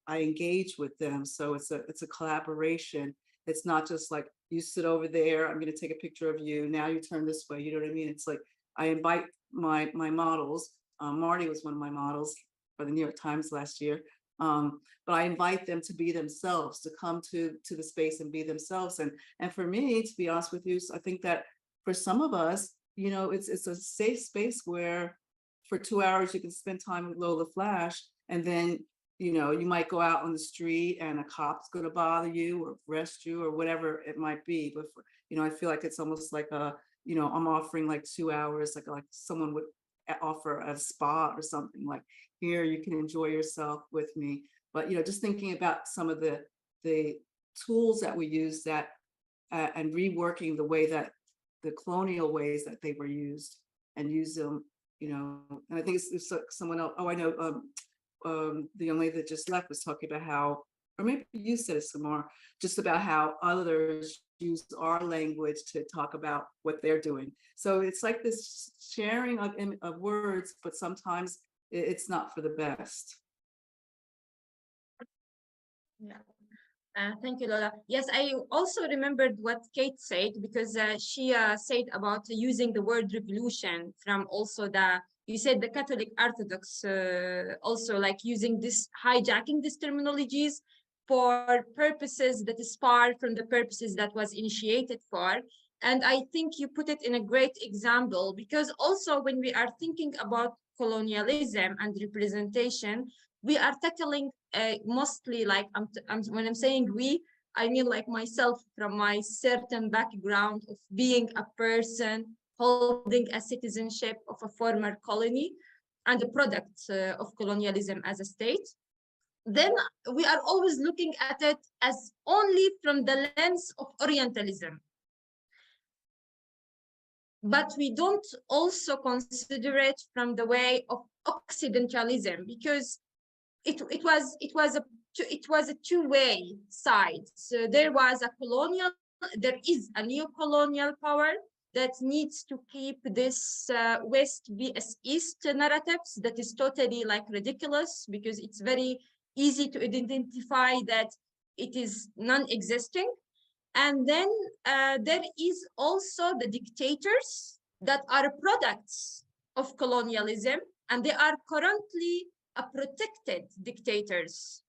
Speaker 6: engage with them. So it's a collaboration. It's not just like you sit over there, I'm going to take a picture of you, now you turn this way, you know what I mean? It's like I invite my models. Marty was one of my models for the New York Times last year. But I invite them to be themselves, to come to the space and be themselves. And for me, to be honest with you, I think that for some of us, you know, it's a safe space where for 2 hours you can spend time with Lola Flash, and then, you know, you might go out on the street and a cop's going to bother you or arrest you or whatever it might be. But you know, I feel like it's almost like you know, I'm offering like 2 hours, like someone would offer a spa or something, like, here you can enjoy yourself with me. But, you know, just thinking about some of the tools that we use that and reworking the way that the colonial ways that they were used, and use them you know, and I think it's someone else. Oh, I know. The young lady that just left was talking about how, or maybe you said it, Samar, just about how others use our language to talk about what they're doing. So it's like this sharing of words, but sometimes it's not for the best.
Speaker 1: Yeah. Thank you, Lola. Yes, I also remembered what Kate said, because she said about using the word revolution from also you said the Catholic Orthodox, also like using this, hijacking these terminologies for purposes that is far from the purposes that was initiated for. And I think you put it in a great example, because also when we are thinking about colonialism and representation, we are tackling mostly, like when I'm saying we, I mean like myself, from my certain background of being a person holding a citizenship of a former colony and a product of colonialism as a state. Then we are always looking at it as only from the lens of Orientalism. But we don't also consider it from the way of Occidentalism, because it was a two-way side. So there is a neo-colonial power that needs to keep this West vs East narratives that is totally like ridiculous, because it's very easy to identify that it is non-existing. And then there is also the dictators that are products of colonialism, and they are currently protected dictators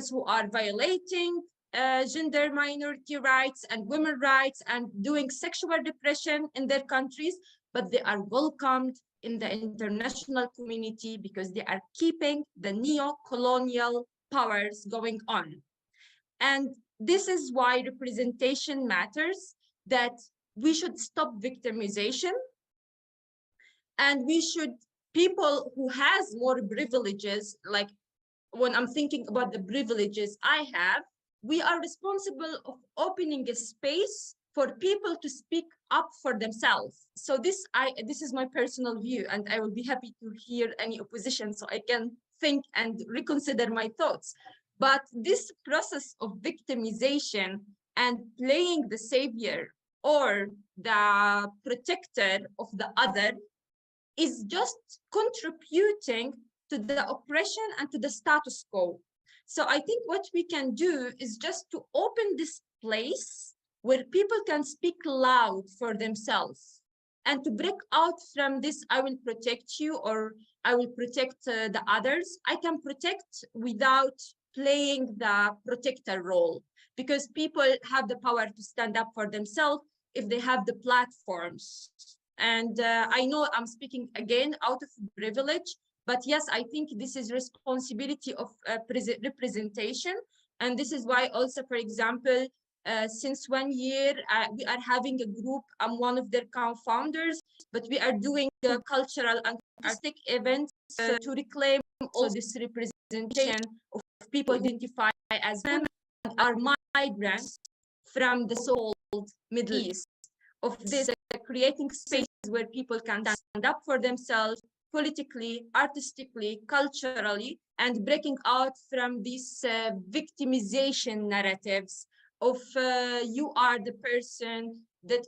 Speaker 1: who are violating gender minority rights and women rights and doing sexual repression in their countries, but they are welcomed in the international community because they are keeping the neo-colonial powers going on. And this is why representation matters, that we should stop victimization, and people who has more privileges, like when I'm thinking about the privileges I have, we are responsible of opening a space for people to speak up for themselves. So this is my personal view, and I will be happy to hear any opposition so I can think and reconsider my thoughts. But this process of victimization and playing the savior or the protector of the other is just contributing to the oppression and to the status quo. So I think what we can do is just to open this place where people can speak loud for themselves and to break out from this, I will protect you or I will protect the others. I can protect without playing the protector role, because people have the power to stand up for themselves if they have the platforms. And I know I'm speaking again out of privilege, but yes, I think this is responsibility of representation. And this is why also, for example, since 1 year, we are having a group. I'm one of their co-founders, but we are doing cultural and artistic events to reclaim also this representation of people identify as women and are migrants from the so-called Middle East, of this creating spaces where people can stand up for themselves politically, artistically, culturally, and breaking out from these victimization narratives of you are the person that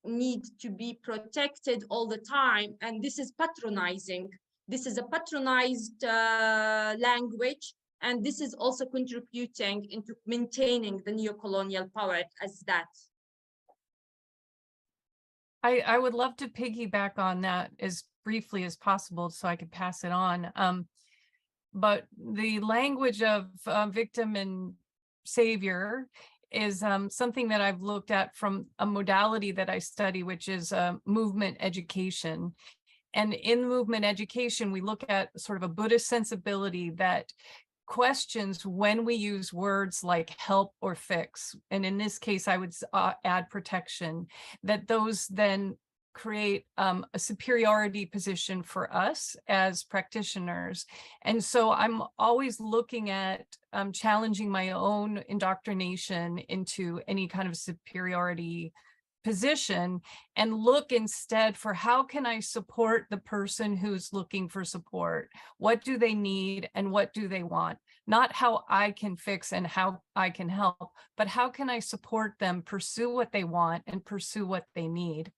Speaker 1: need to be protected all the time. And this is patronizing. This is a patronized language. And this is also contributing into maintaining the neo-colonial power as that.
Speaker 3: I would love to piggyback on that as briefly as possible so I could pass it on. But the language of victim and savior is something that I've looked at from a modality that I study, which is movement education. And in movement education, we look at sort of a Buddhist sensibility that questions when we use words like help or fix. And in this case, I would add protection, that those then create a superiority position for us as practitioners. And so I'm always looking at challenging my own indoctrination into any kind of superiority position and look instead for how can I support the person who's looking for support? What do they need and what do they want? Not how I can fix and how I can help, but how can I support them pursue what they want and pursue what they need?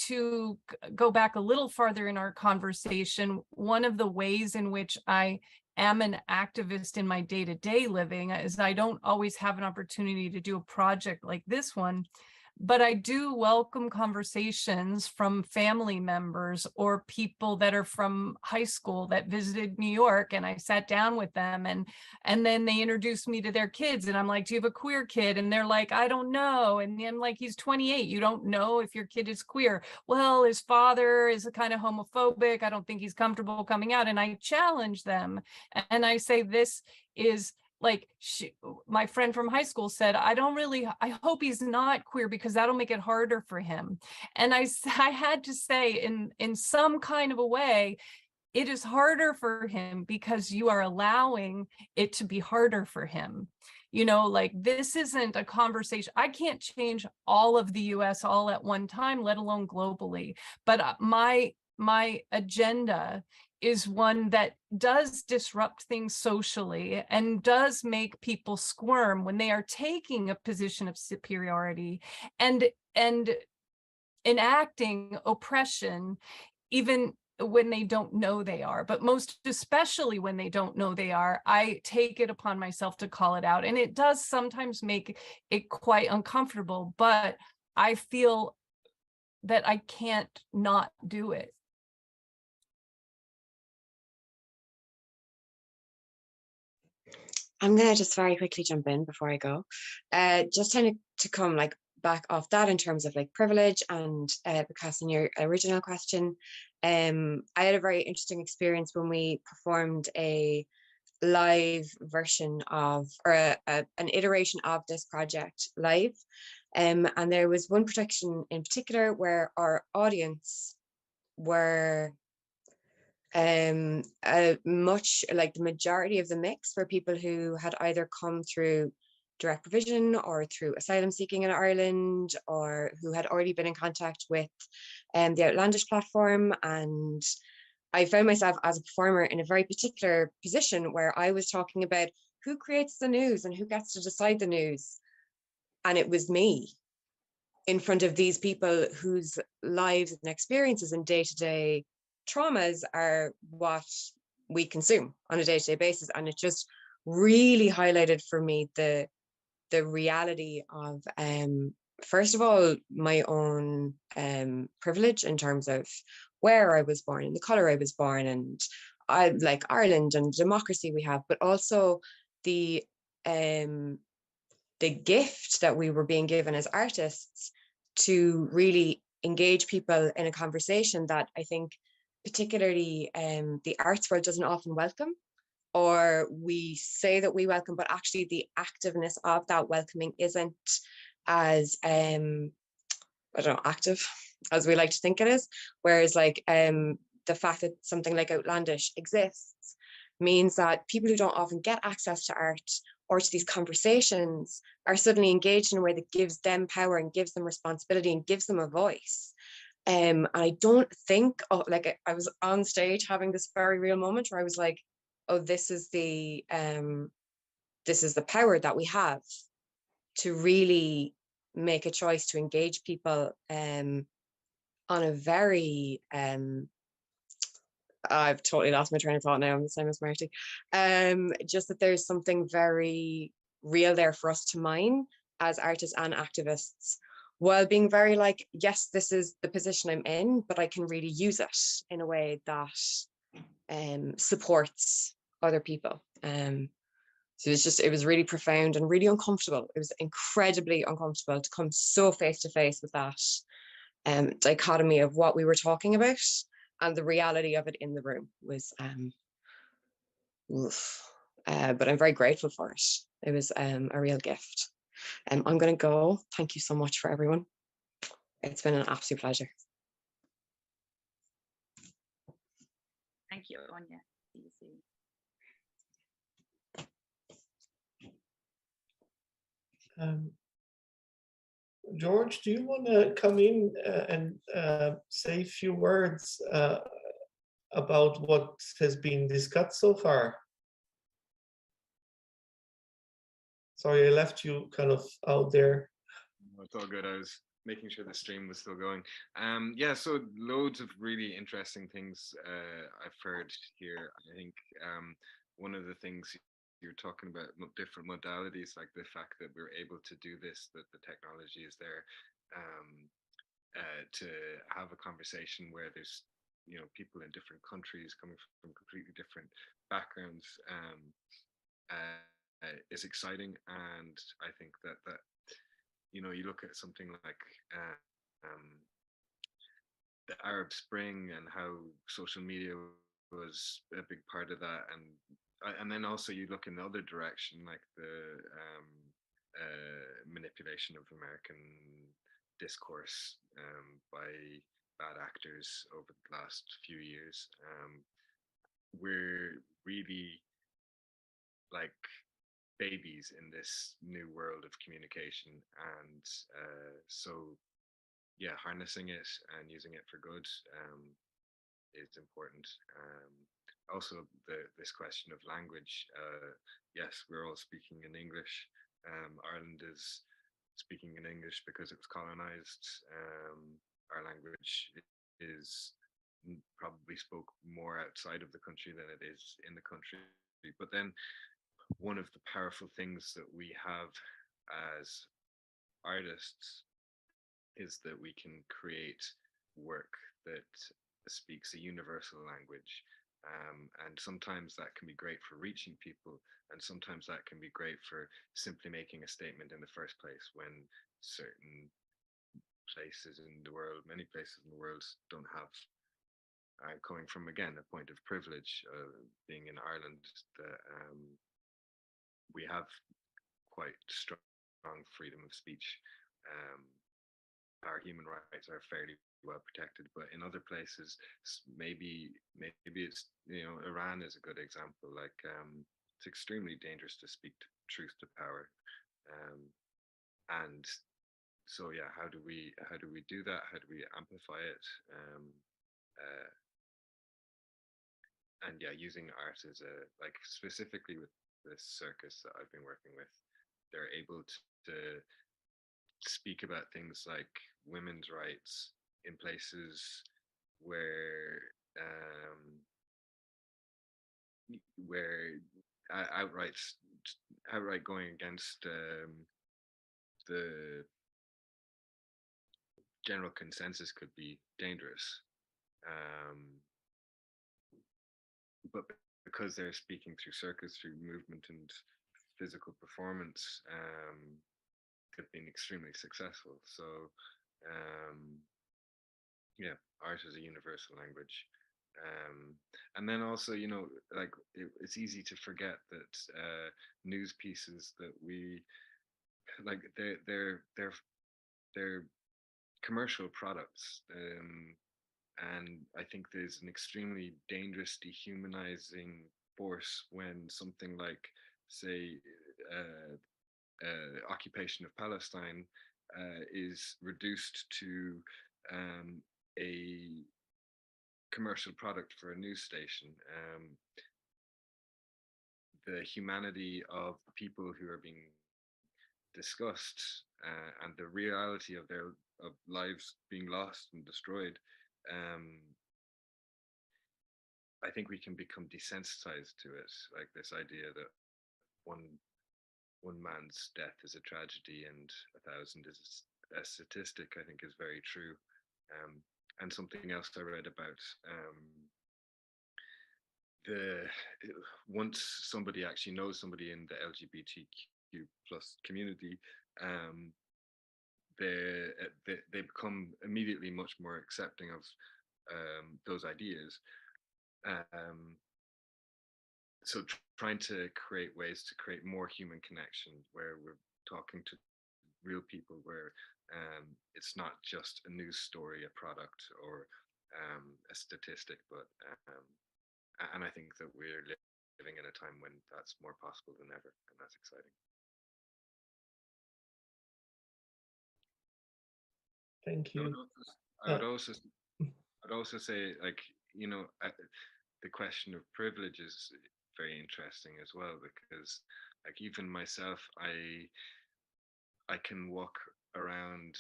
Speaker 3: To go back a little farther in our conversation, one of the ways in which I am an activist in my day-to-day living is I don't always have an opportunity to do a project like this one, but I do welcome conversations from family members or people that are from high school that visited New York, and I sat down with them and then they introduced me to their kids, and I'm like, do you have a queer kid? And they're like, I don't know. And I'm like, he's 28. You don't know if your kid is queer. Well, his father is a kind of homophobic. I don't think he's comfortable coming out. And I challenge them and I say, this is like my friend from high school said, I hope he's not queer because that'll make it harder for him. And I had to say in some kind of a way, it is harder for him because you are allowing it to be harder for him. You know, like this isn't a conversation. I can't change all of the US all at one time, let alone globally. But my agenda is one that does disrupt things socially and does make people squirm when they are taking a position of superiority and enacting oppression, even when they don't know they are, but most especially when they don't know they are. I take it upon myself to call it out, and it does sometimes make it quite uncomfortable, but I feel that I can't not do it.
Speaker 8: I'm gonna just very quickly jump in before I go. Just kind of to come like back off that in terms of like privilege and because in your original question, I had a very interesting experience when we performed a live version of or an iteration of this project live. And there was one production in particular where our audience were much like the majority of the mix were people who had either come through direct provision or through asylum seeking in Ireland, or who had already been in contact with the Outlandish platform. And I found myself as a performer in a very particular position where I was talking about who creates the news and who gets to decide the news. And it was me in front of these people whose lives and experiences and day-to-day traumas are what we consume on a day-to-day basis. And it just really highlighted for me the reality of first of all my own privilege in terms of where I was born and the color I was born, and I like Ireland and democracy we have, but also the gift that we were being given as artists to really engage people in a conversation that I think particularly the arts world doesn't often welcome, or we say that we welcome, but actually the activeness of that welcoming isn't as I don't know, active as we like to think it is. Whereas like the fact that something like Outlandish exists means that people who don't often get access to art or to these conversations are suddenly engaged in a way that gives them power and gives them responsibility and gives them a voice. I don't think, like I was on stage having this very real moment where I was like, oh, this is the power that we have to really make a choice to engage people on a very I've totally lost my train of thought now. I'm the same as Marty. Just that there's something very real there for us to mine as artists and activists, while being very like, yes, this is the position I'm in, but I can really use it in a way that supports other people. So it was really profound and really uncomfortable. It was incredibly uncomfortable to come so face to face with that dichotomy of what we were talking about and the reality of it in the room was but I'm very grateful for it. It was a real gift. I'm going to go. Thank you so much for everyone. It's been an absolute pleasure.
Speaker 2: Thank you, Anya.
Speaker 4: Easy. George, do you want to come in and say a few words about what has been discussed so far? Sorry, I left you kind of out there.
Speaker 9: No, it's all good. I was making sure the stream was still going. Yeah, so loads of really interesting things I've heard here. I think one of the things you're talking about, different modalities, like the fact that we're able to do this, that the technology is there to have a conversation where there's people in different countries coming from completely different backgrounds is exciting. And I think that you look at something like the Arab Spring and how social media was a big part of that, and then also you look in the other direction, like the manipulation of American discourse by bad actors over the last few years. We're really like babies in this new world of communication, and so yeah, harnessing it and using it for good is important. Also, this question of language. Yes, we're all speaking in English. Ireland is speaking in English because it was colonized. Our language is probably spoke more outside of the country than it is in the country. But then one of the powerful things that we have as artists is that we can create work that speaks a universal language. And sometimes that can be great for reaching people, and sometimes that can be great for simply making a statement in the first place when certain places in the world, many places in the world, don't have. I'm coming from, again, a point of privilege, being in Ireland, that we have quite strong freedom of speech. Our human rights are fairly well protected, but in other places, maybe it's, Iran is a good example. Like it's extremely dangerous to speak truth to power, and so yeah, how do we do that? How do we amplify it? And yeah, using art as like specifically with this circus that I've been working with, they're able to speak about things like women's rights in places where outright going against the general consensus could be dangerous. But because they're speaking through circus, through movement and physical performance, have been extremely successful. So yeah, art is a universal language. And then also, like it's easy to forget that news pieces that we like, they're commercial products, and I think there's an extremely dangerous dehumanizing force when something like, say, occupation of Palestine is reduced to a commercial product for a news station. The humanity of the people who are being discussed and the reality of their lives being lost and destroyed, I think we can become desensitized to it. Like this idea that one man's death is a tragedy and 1,000 is a statistic, I think is very true. And something else I read about, once somebody actually knows somebody in the LGBTQ plus community, they become immediately much more accepting of those ideas. So trying to create ways to create more human connection where we're talking to real people, where it's not just a news story, a product, or a statistic, but and I think that we're living in a time when that's more possible than ever, and that's exciting.
Speaker 4: Thank
Speaker 9: I would
Speaker 4: you.
Speaker 9: also, I'd also say, like, you know, the question of privilege is very interesting as well, because like even myself, I can walk around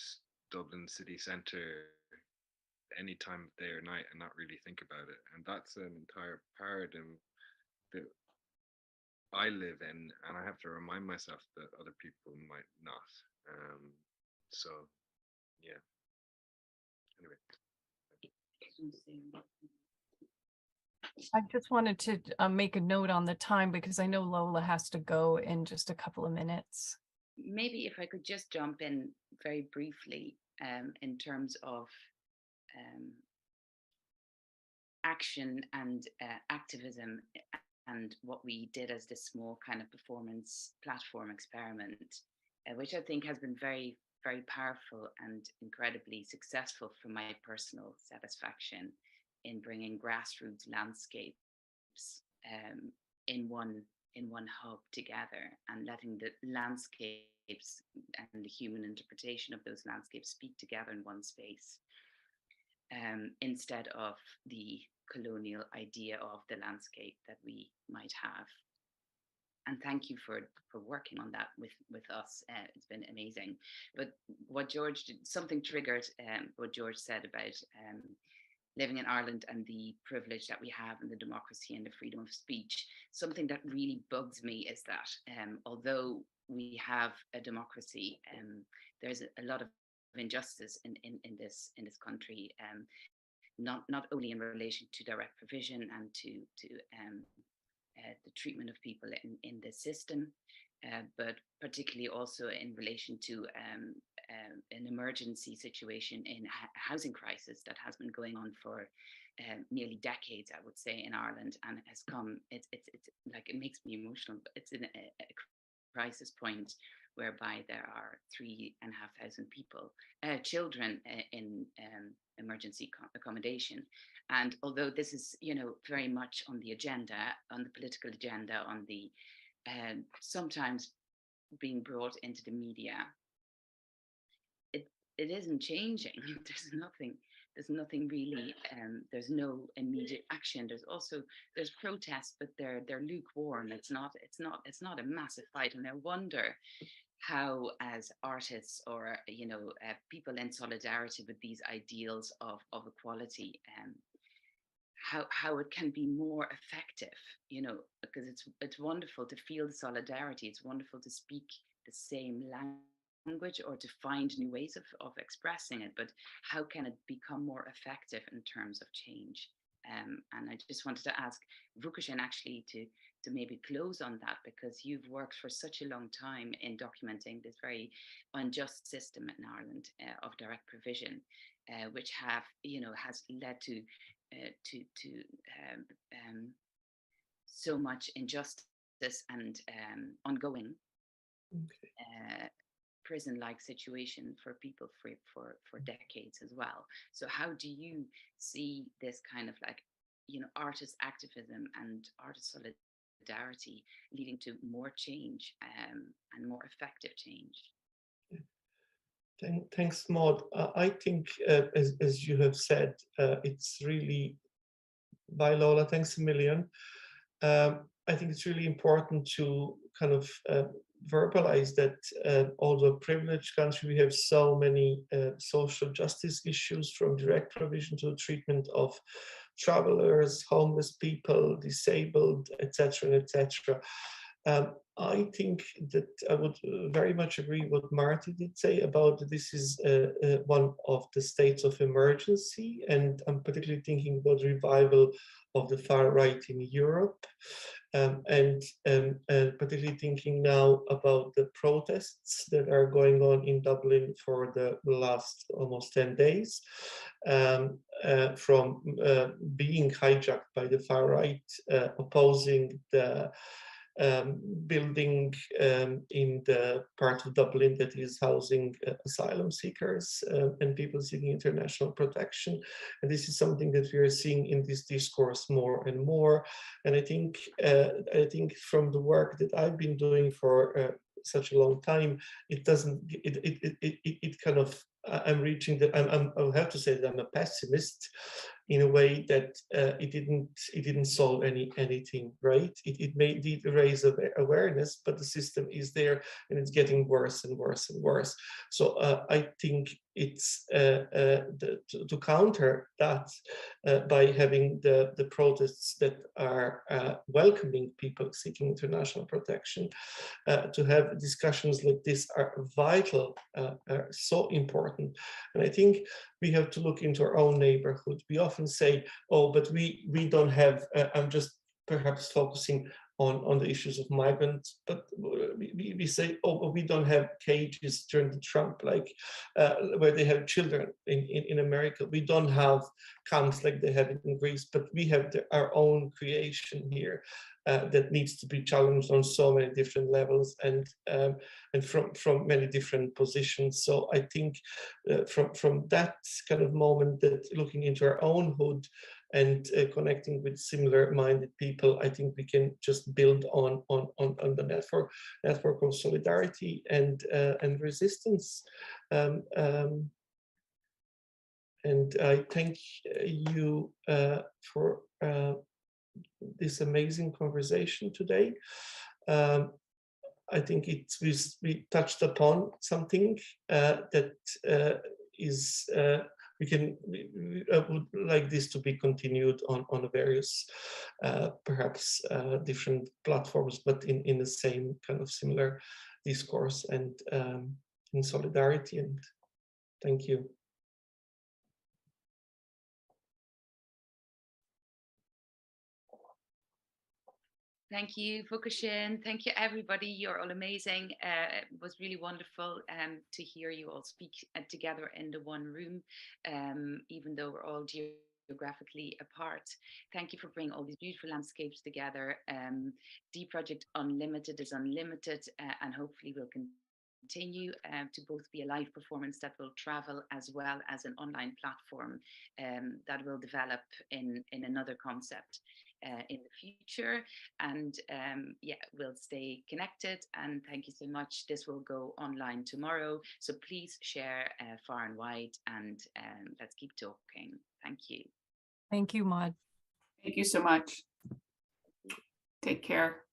Speaker 9: Dublin city centre any time of day or night and not really think about it. And that's an entire paradigm that I live in, and I have to remind myself that other people might not. So, yeah. Anyway.
Speaker 3: I just wanted to make a note on the time because I know Lola has to go in just a couple of minutes.
Speaker 2: Maybe if I could just jump in very briefly in terms of action and activism and what we did as this small kind of performance platform experiment, which I think has been very, very powerful and incredibly successful for my personal satisfaction in bringing grassroots landscapes in one hub together and letting the landscapes and the human interpretation of those landscapes speak together in one space, instead of the colonial idea of the landscape that we might have. And thank you for working on that with us. It's been amazing. But what George did, something triggered what George said about living in Ireland and the privilege that we have and the democracy and the freedom of speech. Something that really bugs me is that although we have a democracy, there's a lot of injustice in this country, not only in relation to direct provision and to the treatment of people in the system, but particularly also in relation to an emergency situation in housing crisis that has been going on for nearly decades, I would say, in Ireland, and has come. It's like, it makes me emotional. It's in a crisis point whereby there are 3,500 people, children in emergency accommodation. And although this is, you know, very much on the agenda, on the political agenda, on the sometimes being brought into the media, it isn't changing. There's nothing really. There's no immediate action. There's protests, but they're lukewarm. It's not a massive fight. And I wonder how, as artists or people in solidarity with these ideals of equality, how it can be more effective, because it's wonderful to feel the solidarity. It's wonderful to speak the same language or to find new ways of expressing it, but how can it become more effective in terms of change? And I just wanted to ask Vukašin actually to maybe close on that, because you've worked for such a long time in documenting this very unjust system in Ireland of direct provision, which has led to so much injustice and ongoing prison-like situation for people for decades as well. So how do you see this kind of artist activism and artist solidarity leading to more change and more effective change?
Speaker 4: Thanks, Maud. I think, as you have said, it's really, by Lola, thanks a million. I think it's really important to kind of verbalize that although privileged country, we have so many social justice issues, from direct provision to the treatment of travelers, homeless people, disabled, etc., etc. I think that I would very much agree what Marty did say about this is one of the states of emergency, and I'm particularly thinking about revival of the far right in Europe, and particularly thinking now about the protests that are going on in Dublin for the last almost 10 days, from being hijacked by the far right, opposing the building in the part of Dublin that is housing asylum seekers and people seeking international protection. And this is something that we are seeing in this discourse more and more. And I think from the work that I've been doing for such a long time, it doesn't, it kind of, I'm reaching the, I'll have to say that I'm a pessimist in a way that it didn't solve anything, right? It made it raise awareness, but the system is there and it's getting worse and worse and worse. So I think it's to counter that by having the protests that are welcoming people seeking international protection, to have discussions like this are vital, are so important. And I think we have to look into our own neighborhood. We often say, oh, but we don't have, I'm just perhaps focusing on the issues of migrants, but we say, oh, but we don't have cages during the Trump, like where they have children in America. We don't have camps like they have in Greece, but we have our own creation here that needs to be challenged on so many different levels and from many different positions. So I think from that kind of moment, that looking into our own hood and connecting with similar-minded people, I think we can just build on the network of solidarity and resistance. And I thank you for this amazing conversation today. I think we touched upon something that is. I would like this to be continued on various, perhaps different platforms, but in the same kind of similar discourse and in solidarity. And thank you.
Speaker 2: Thank you, Vukasin. Thank you, everybody. You're all amazing. It was really wonderful to hear you all speak together in the one room, even though we're all geographically apart. Thank you for bringing all these beautiful landscapes together. D Project Unlimited is unlimited, and hopefully will continue to both be a live performance that will travel, as well as an online platform that will develop in another concept in the future. And yeah, we'll stay connected, and thank you so much. This will go online tomorrow, so please share far and wide, and let's keep talking. Thank you.
Speaker 3: Thank you, Maud.
Speaker 5: Thank you so much. Take care.